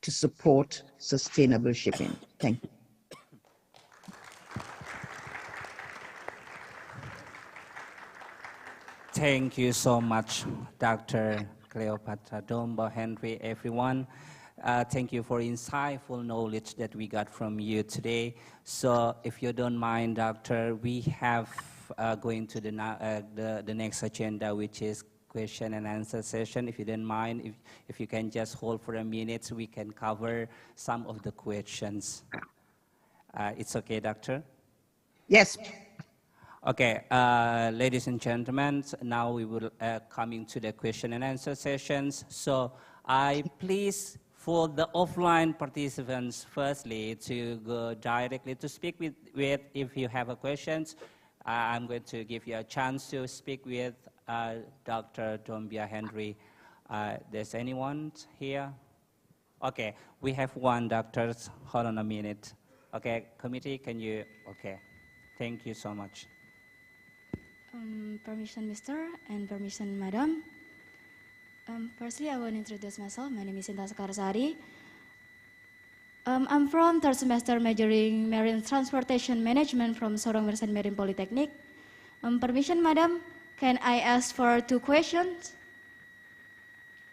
to support sustainable shipping. Thank you. Thank you so much, Dr. Cleopatra Dombo Henry, everyone. Thank you for insightful knowledge that we got from you today. So if you don't mind, Doctor, we have going to the next agenda, which is question and answer session. If you don't mind, if you can just hold for a minute, we can cover some of the questions. It's okay, Doctor? Yes. Okay, ladies and gentlemen, now we will coming to the question and answer sessions. So I please for the offline participants, firstly, to go directly to speak with if you have a questions, I'm going to give you a chance to speak with Dr. Dombia Henry. There's anyone here? Okay, we have one, doctors. Hold on a minute. Okay, committee, can you? Okay, thank you so much. Permission, Mr. and permission, Madam. Firstly, I want to introduce myself. My name is Sinta Sekarsari. I'm from third semester majoring Marine Transportation Management from Sorong Merchant Marine Polytechnic. Permission, Madam, can I ask for 2 questions?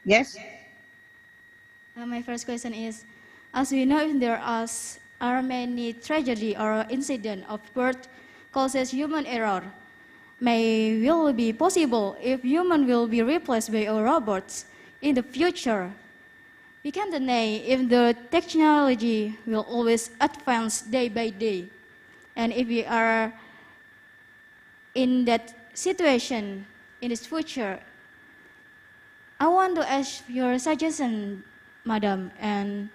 Yes? My first question is, as we know, there are many tragedy or incident of birth causes human error. May will be possible if human will be replaced by robots in the future. We can't deny if the technology will always advance day by day. And if we are in that situation in this future, I want to ask your suggestion, Madam. And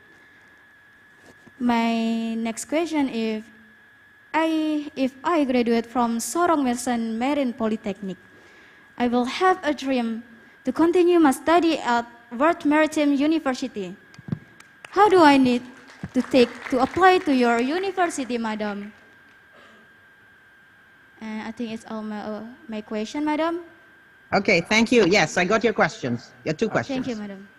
my next question is, if I graduate from Sorong Merchant Marine Polytechnic, I will have a dream to continue my study at World Maritime University. How do I need to apply to your university, Madam? And I think it's all my question, Madam. Okay, thank you. Yes, I got your questions. Your 2 questions. Thank you, Madam.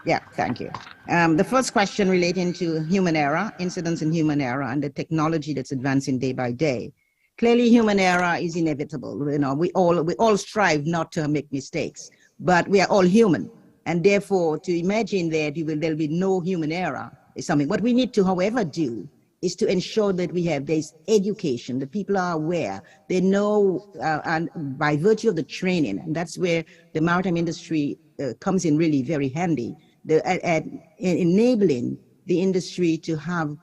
Yeah, thank you. The first question relating to human error, incidents in human error, and the technology that's advancing day by day. Clearly, human error is inevitable. You know, we all strive not to make mistakes, but we are all human, and therefore, to imagine that there'll be no human error is something. What we need to, however, do is to ensure that we have this education, that people are aware, they know, and by virtue of the training, and that's where the maritime industry comes in really very handy. Enabling the industry to have,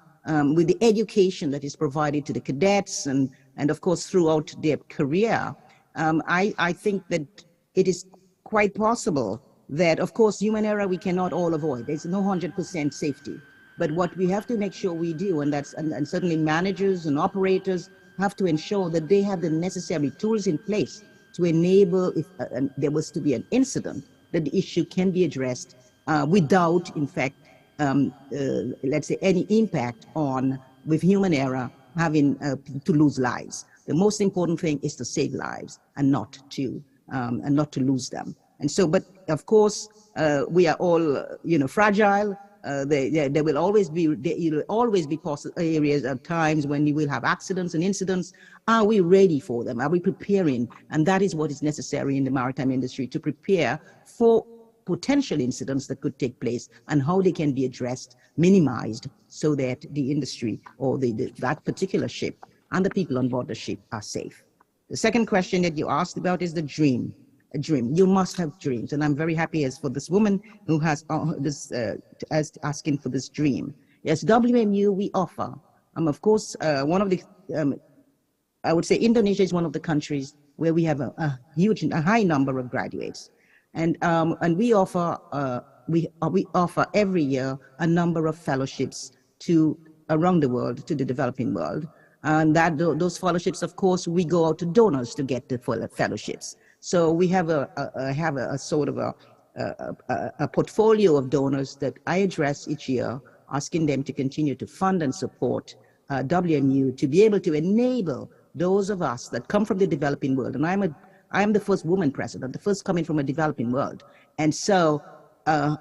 with the education that is provided to the cadets and of course throughout their career, I think that it is quite possible that, of course, human error we cannot all avoid. There's no 100% safety. But what we have to make sure we do, and certainly managers and operators have to ensure that they have the necessary tools in place to enable, if there was to be an incident, that the issue can be addressed without, in fact, let's say, any impact on, with human error, having to lose lives. The most important thing is to save lives and not to lose them. And so, but of course, we are all, fragile. There will always be areas of times when you will have accidents and incidents. Are we ready for them? Are we preparing? And that is what is necessary in the maritime industry, to prepare for potential incidents that could take place and how they can be addressed, minimized, so that the industry or that particular ship and the people on board the ship are safe. The second question that you asked about is the dream. A dream. You must have dreams, and I'm very happy as for this woman who has asking for this dream. Yes, WMU we offer. Of course, one of the I would say Indonesia is one of the countries where we have a high number of graduates, and we offer every year a number of fellowships to around the world, to the developing world, and those fellowships, of course, we go out to donors to get the fellowships. So we have a sort of a portfolio of donors that I address each year, asking them to continue to fund and support WMU to be able to enable those of us that come from the developing world. And I am the first woman president, the first coming from a developing world. And so I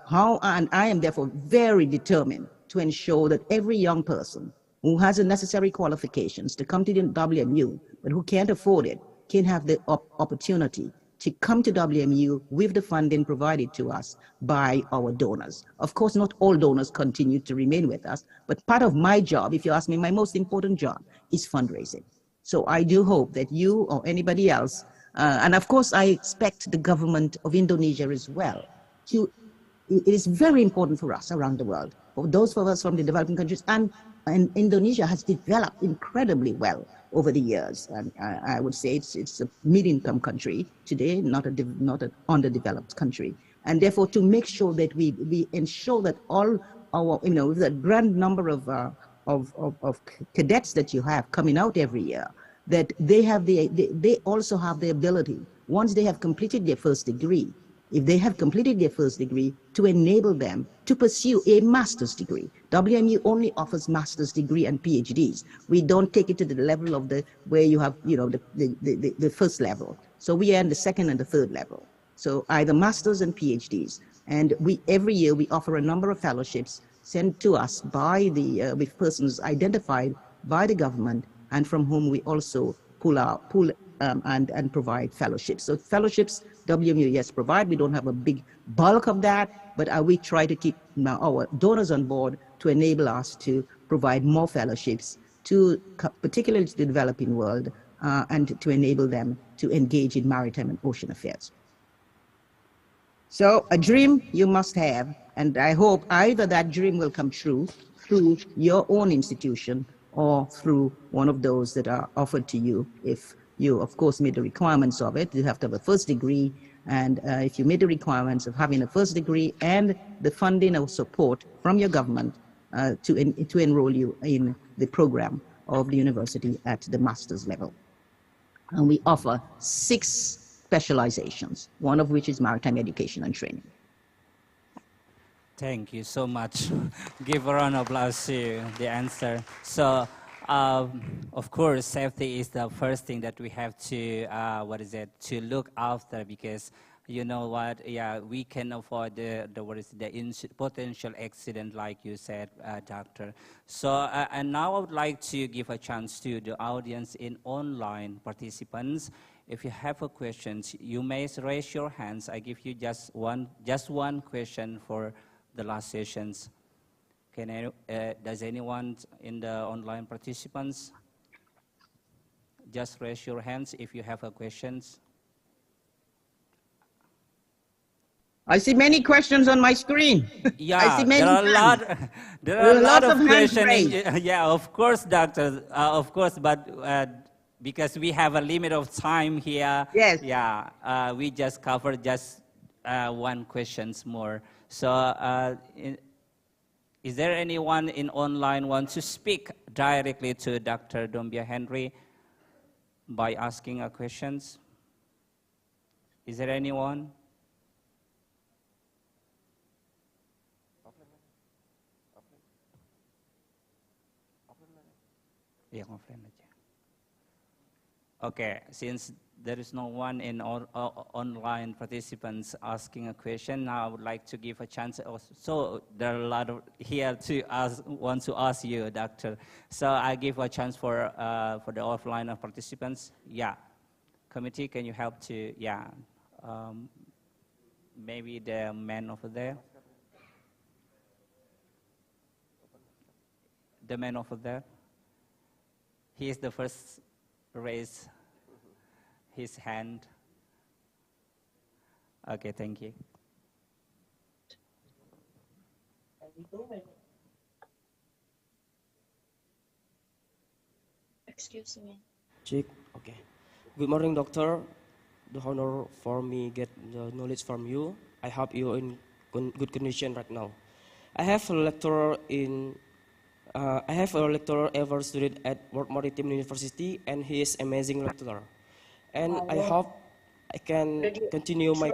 am therefore very determined to ensure that every young person who has the necessary qualifications to come to the WMU, but who can't afford it, can have the opportunity to come to WMU with the funding provided to us by our donors. Of course, not all donors continue to remain with us, but part of my job, if you ask me, my most important job is fundraising. So I do hope that you or anybody else, and of course I expect the government of Indonesia as well, it is very important for us around the world, for those of us from the developing countries, and Indonesia has developed incredibly well over the years. And I would say it's a mid-income country today, not an underdeveloped country. And therefore, to make sure that we ensure that all our, with the grand number of cadets that you have coming out every year, that they also have the ability, once they have completed their first degree, if they have completed their first degree, to enable them to pursue a master's degree. WMU only offers master's degree and PhDs. We don't take it to the level of where you have, the first level. So we are in the second and the third level. So either masters and PhDs. And every year we offer a number of fellowships sent to us by with persons identified by the government, and from whom we also pull and provide fellowships. So fellowships, WMU, yes, provide. We don't have a big bulk of that, but we try to keep our donors on board to enable us to provide more fellowships, particularly to the developing world, and to enable them to engage in maritime and ocean affairs. So a dream you must have, and I hope either that dream will come true through your own institution or through one of those that are offered to you. If you, of course, meet the requirements of it, you have to have a first degree, and if you meet the requirements of having a first degree and the funding or support from your government to enroll you in the program of the university at the master's level. And we offer 6 specializations, one of which is maritime education and training. Thank you so much. Give a round of applause to the answer. So, of course, safety is the first thing that we have to, to look after, because you know what, yeah, we can avoid the potential accident, like you said, doctor. So, and now I would like to give a chance to the audience in online participants. If you have a question, you may raise your hands. I give you just one question for the last sessions. Does anyone in the online participants just raise your hands if you have a questions? I see many questions on my screen. Yeah, I see many there are a lot of questions. questions. Yeah, of course, doctor. Of course, but because we have a limit of time here. Yes. Yeah, we just covered just one questions more. So, is there anyone in online want to speak directly to Dr. Dombia Henry by asking a questions? Is there anyone? Yeah, offline aja. Okay, since there is no one in online participants asking a question, now I would like to give a chance. So there are a lot of here to want to ask you, doctor. So I give a chance for the offline participants. Yeah, committee, can you help to maybe the man over there. The man over there. He is the first raise his hand. Okay, thank you. Excuse me. Check. Okay. Good morning, doctor. The honor for me get the knowledge from you. I hope you in good condition right now. I have a lecturer ever studied at World Maritime University, and he is amazing lecturer. And I hope I can continue my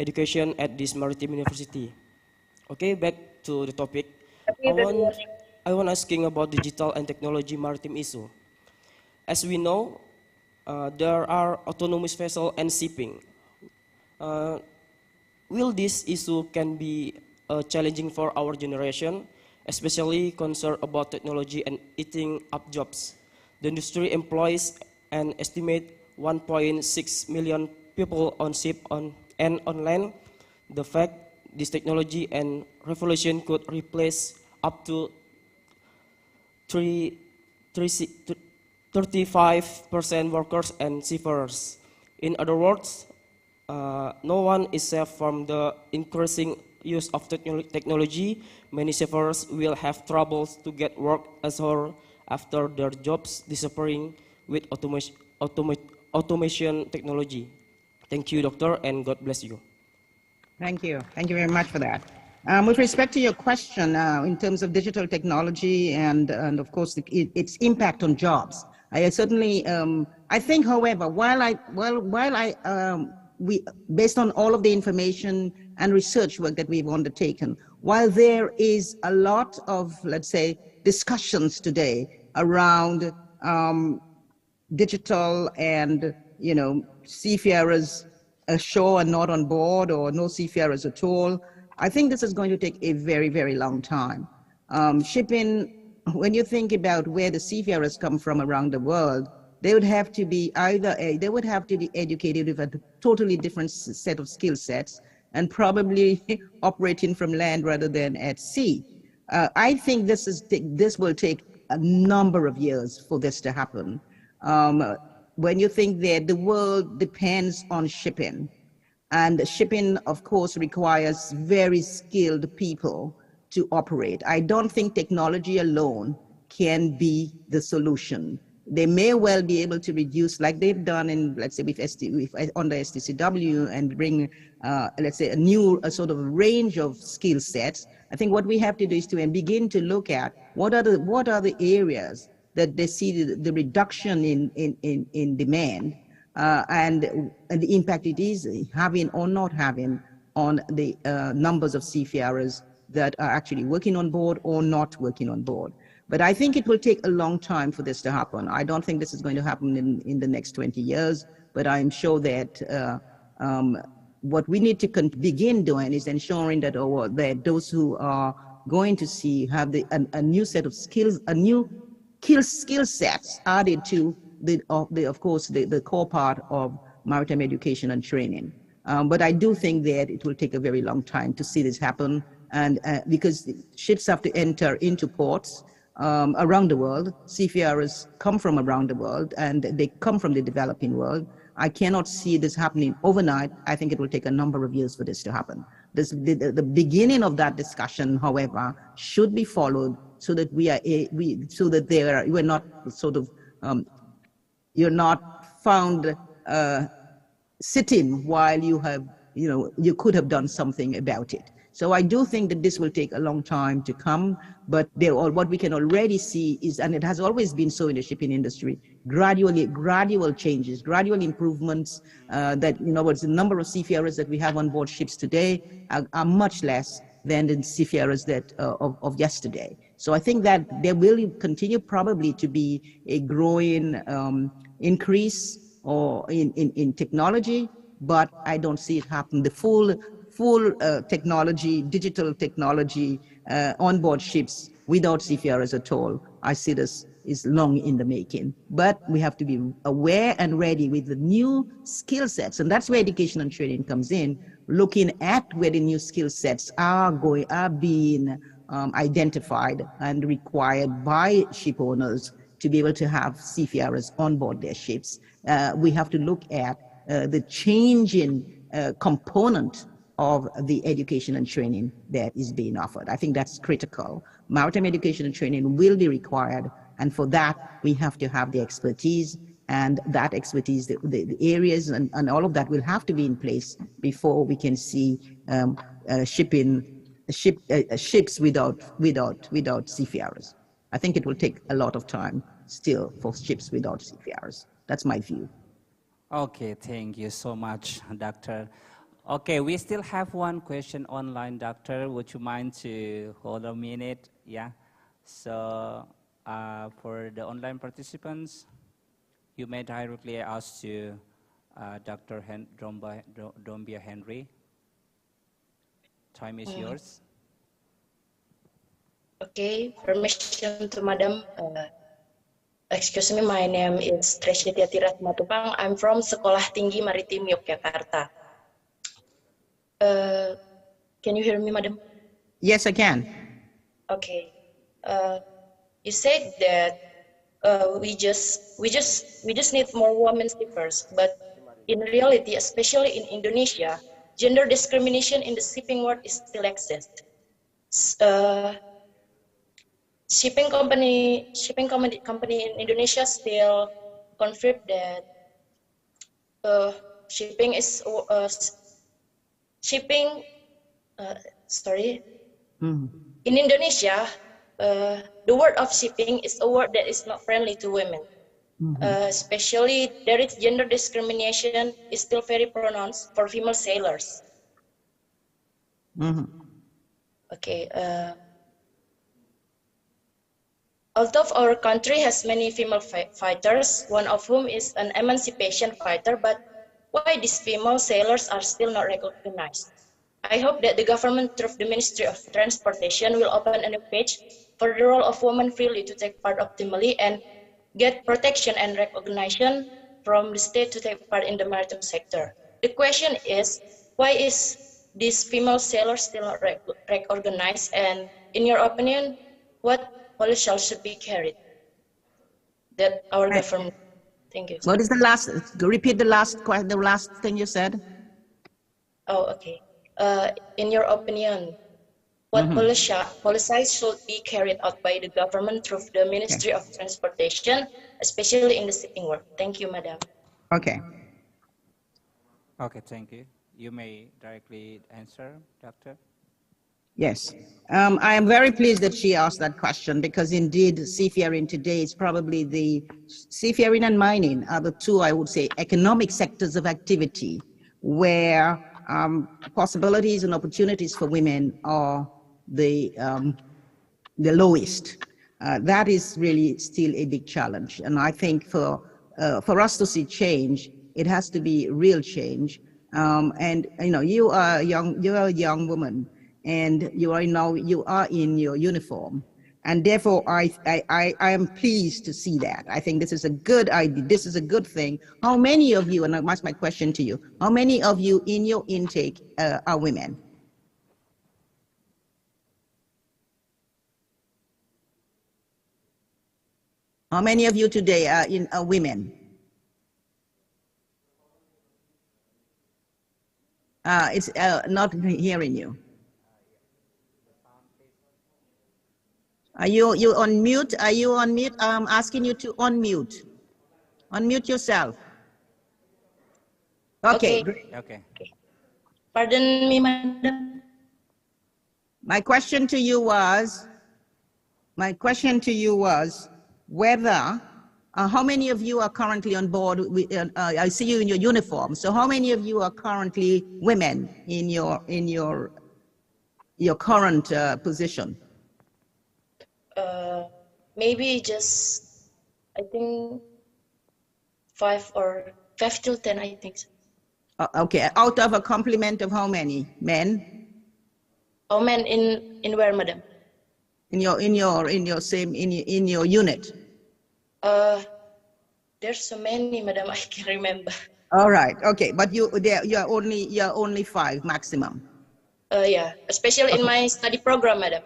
education at this Maritime University. Okay, back to the topic. I want asking about digital and technology maritime issue. As we know, there are autonomous vessel and shipping. Will this issue can be challenging for our generation, especially concerned about technology and eating up jobs? The industry employs an estimate 1.6 million people on ship and on land. The fact this technology and revolution could replace up to 35% workers and seafarers. In other words, no one is safe from the increasing use of technology. Many seafarers will have troubles to get work ashore after their jobs disappearing with automation technology. Thank you, doctor, and God bless you. Thank you. Thank you very much for that. With respect to your question, in terms of digital technology and of course its impact on jobs, I certainly I think, however, we, based on all of the information and research work that we've undertaken, while there is a lot of, let's say, discussions today around digital and, seafarers ashore and not on board, or no seafarers at all, I think this is going to take a very, very long time. Shipping, when you think about where the seafarers come from around the world, they would have to be they would have to be educated with a totally different set of skill sets, and probably operating from land rather than at sea. I think this will take a number of years for this to happen. When you think that the world depends on shipping, and shipping, of course, requires very skilled people to operate. I don't think technology alone can be the solution. They may well be able to reduce, like they've done in, let's say, under STCW, and bring, let's say, a sort of range of skill sets. I think what we have to do is to begin to look at what are the areas that they see the reduction in demand, and the impact it is having or not having on the numbers of seafarers that are actually working on board or not working on board. But I think it will take a long time for this to happen. I don't think this is going to happen in the next 20 years, but I'm sure that what we need to begin doing is ensuring that, that those who are going to sea have a new set of skills, a new skill sets added to of course, the core part of maritime education and training. But I do think that it will take a very long time to see this happen, and because ships have to enter into ports around the world. Seafarers come from around the world, and they come from the developing world. I cannot see this happening overnight. I think it will take a number of years for this to happen. The beginning of that discussion, however, should be followed so that we're not sort of you're not found sitting while you could have done something about it. So I do think that this will take a long time to come, but what we can already see is, and it has always been so in the shipping industry, gradual changes, gradual improvements, that, the number of seafarers that we have on board ships today are much less than the seafarers that of yesterday. So I think that there will continue probably to be a growing increase or in technology, but I don't see it happen. The full technology, digital technology onboard ships without seafarers at all, I see this is long in the making. But we have to be aware and ready with the new skill sets, and that's where education and training comes in, looking at where the new skill sets are being identified and required by ship owners to be able to have seafarers on board their ships. We have to look at the changing component of the education and training that is being offered. I think that's critical. Maritime education and training will be required, and for that, we have to have the expertise, and that expertise, the areas and all of that will have to be in place before we can see ships without seafarers. I think it will take a lot of time still for ships without seafarers. That's my view. Okay, thank you so much, Doctor. Okay, we still have one question online, Doctor. Would you mind to hold a minute? Yeah. So for the online participants, you may directly ask to Dr. Dombia Henry. Time is yours. Okay, permission to Madam. Excuse me, my name is Tresya Matupang. I'm from Sekolah Tinggi Maritime Yogyakarta. Can you hear me, Madam? Yes, I can. Okay. You said that we just need more women shippers, but in reality, especially in Indonesia, gender discrimination in the shipping world is still exists. Shipping company in Indonesia still confirm that shipping In Indonesia, the word of shipping is a word that is not friendly to women. Especially there is gender discrimination is still very pronounced for female sailors. Okay. Although our country has many female fighters, one of whom is an emancipation fighter, but why these female sailors are still not recognized? I hope that the government through the Ministry of Transportation will open a new page for the role of women freely to take part optimally and get protection and recognition from the state to take part in the maritime sector. The question is, why is this female sailor still not recognized? And in your opinion, what policy should be carried that our government? Thank you. What is the last? Repeat the last thing you said. Oh, okay. In your opinion, what policies should be carried out by the government through the Ministry of Transportation, especially in the shipping world? Thank you, Madam. Okay. Okay, thank you. You may directly answer, Doctor. Yes. I am very pleased that she asked that question, because indeed seafaring today is probably seafaring and mining are the two, I would say, economic sectors of activity where possibilities and opportunities for women are the lowest. That is really still a big challenge. And I think for us to see change, it has to be real change. And you know, you are a young woman, and you are in your uniform, and therefore I am pleased to see that. I think this is a good idea. This is a good thing. How many of you, and that's my question to you, how many of you in your intake are women? How many of you today are women? It's not hearing you. Are you on mute? Are you on mute? I'm asking you to unmute. Unmute yourself. Okay. Okay. Pardon me, Madam. My question to you was whether how many of you are currently on board? I see you in your uniform. So how many of you are currently women in your current position? Maybe just, I think 5 to 10, I think so. Okay, out of a complement of how many men? Oh, men in where, Madam? In your unit. There's so many, Madam, I can remember. All right, okay, but you're only 5 maximum. Yeah, especially in my study program, Madam.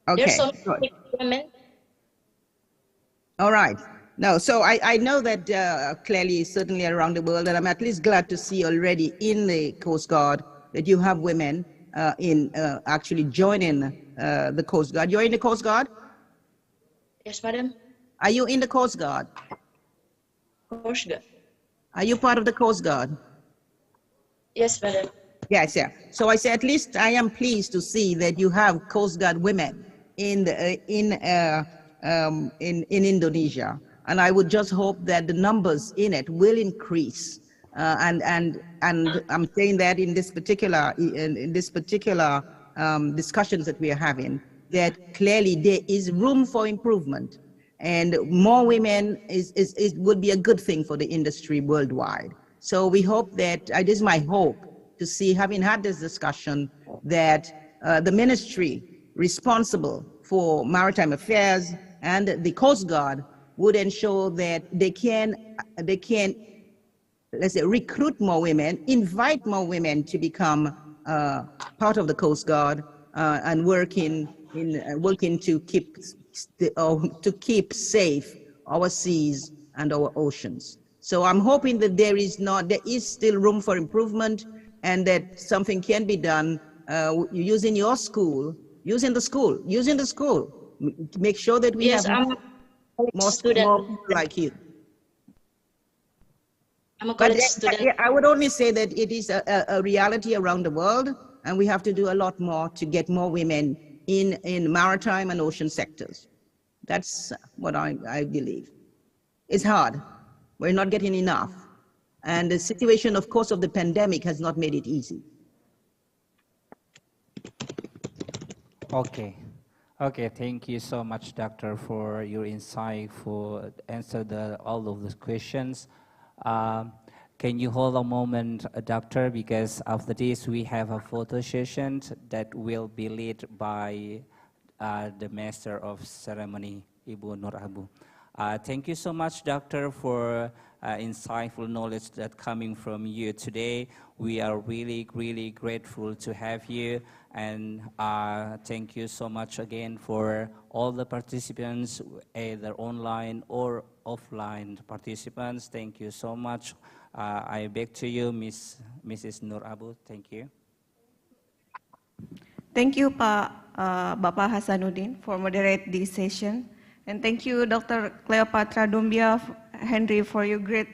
Okay. There's so many women. All right. No, so I know that clearly, certainly around the world, and I'm at least glad to see already in the Coast Guard that you have women actually joining the Coast Guard. You're in the Coast Guard? Yes, Madam. Are you in the Coast Guard? Coast Guard. Are you part of the Coast Guard? Yes, Madam. Yes, yeah. So I say at least I am pleased to see that you have Coast Guard women in Indonesia, and I would just hope that the numbers in it will increase. And I'm saying that in this particular discussions that we are having, that clearly there is room for improvement, and more women would be a good thing for the industry worldwide. So we hope that it is my hope to see, having had this discussion, that the ministry responsible for maritime affairs and the Coast Guard would ensure that they can, let's say, recruit more women, invite more women to become part of the Coast Guard and working to keep safe our seas and our oceans. So I'm hoping that there is still room for improvement, and that something can be done using the school, make sure that we Yes, have more people like you. I'm a college student. I would only say that it is a reality around the world, and we have to do a lot more to get more women in maritime and ocean sectors. That's what I believe. It's hard. We're not getting enough. And the situation, of course, of the pandemic has not made it easy. Okay. Okay, thank you so much, Doctor, for your insight, for answer all of the questions. Can you hold a moment, Doctor, because after this we have a photo session that will be led by the Master of Ceremony, Ibu Nur Abu. Thank you so much, Doctor, for insightful knowledge that coming from you today. We are really, really grateful to have you. And thank you so much again for all the participants, either online or offline participants. Thank you so much. I beg to you, Mrs. Nur Abu. Thank you. Thank you, Bapak Hasanuddin, for moderate this session. And thank you, Dr. Cleopatra Dombia Henry, for your great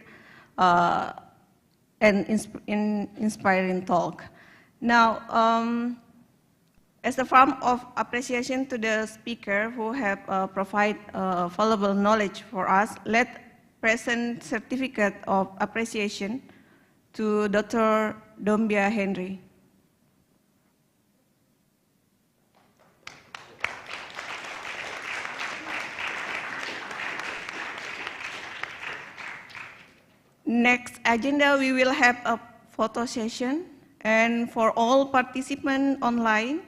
and inspiring talk. Now, as a form of appreciation to the speaker who have provided valuable knowledge for us, let present certificate of appreciation to Dr. Dombia Henry. Next agenda, we will have a photo session. And for all participants online,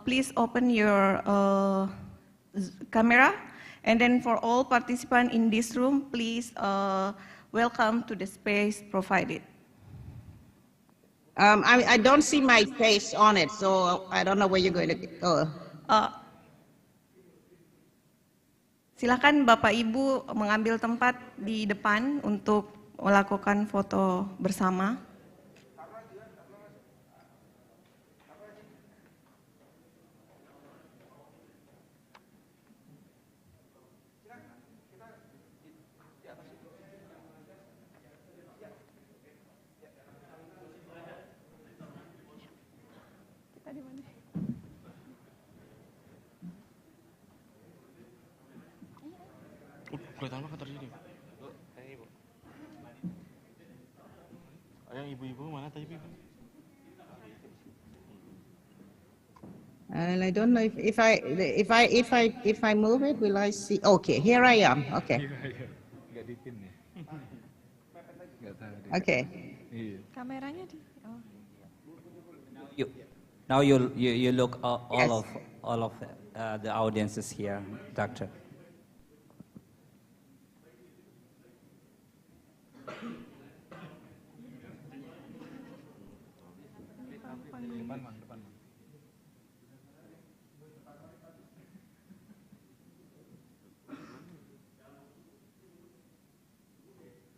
please open your camera. And then for all participants in this room, please welcome to the space provided. I don't see my face on it, so I don't know where you're going to go. Silakan Bapak Ibu mengambil tempat di depan untuk melakukan foto bersama. Kelihatan apa tadi? Yang ibu-ibu mana tadi? And I don't know if I move it, will I see? Okay, here I am. Okay. Okay. Kameranya di. Now you look all Yes. of the audiences here, Doctor.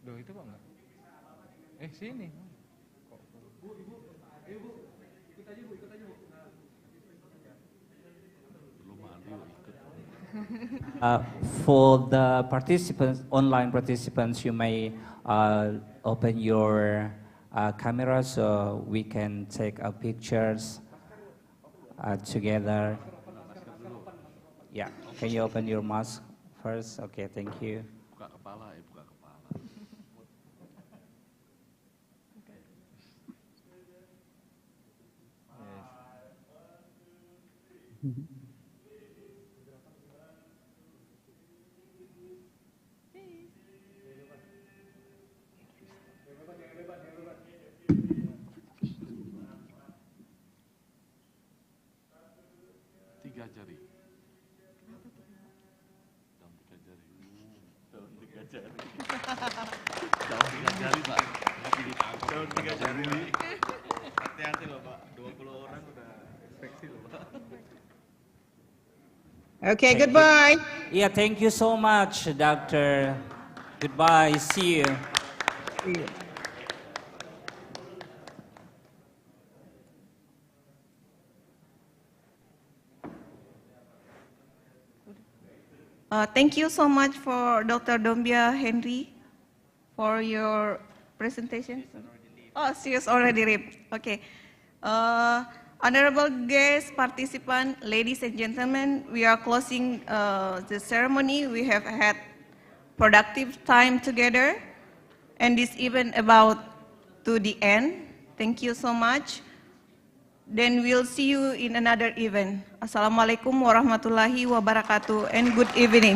Loh itu kok enggak? Sini. For the participants, online participants, you may open your camera so we can take pictures together. Yeah, can you open your mask first? Okay, thank you. Buka kepala, buka kepala. Tiga jari. Daun tiga jari. Daun tiga jari. Daun tiga jari, Pak. Daun tiga jari. Hati-hati loh, Pak. 20 orang udah inspeksi loh, Pak. Okay, goodbye. Yeah, thank you so much, Doctor. Goodbye, see you. See you. Thank you so much for Dr. Dombia Henry for your presentation. Oh, she has already leave. Okay. Honorable guests, participants, ladies and gentlemen, we are closing the ceremony. We have had productive time together, and this event about to the end. Thank you so much. Then we'll see you in another event. Assalamualaikum warahmatullahi wabarakatuh, and good evening.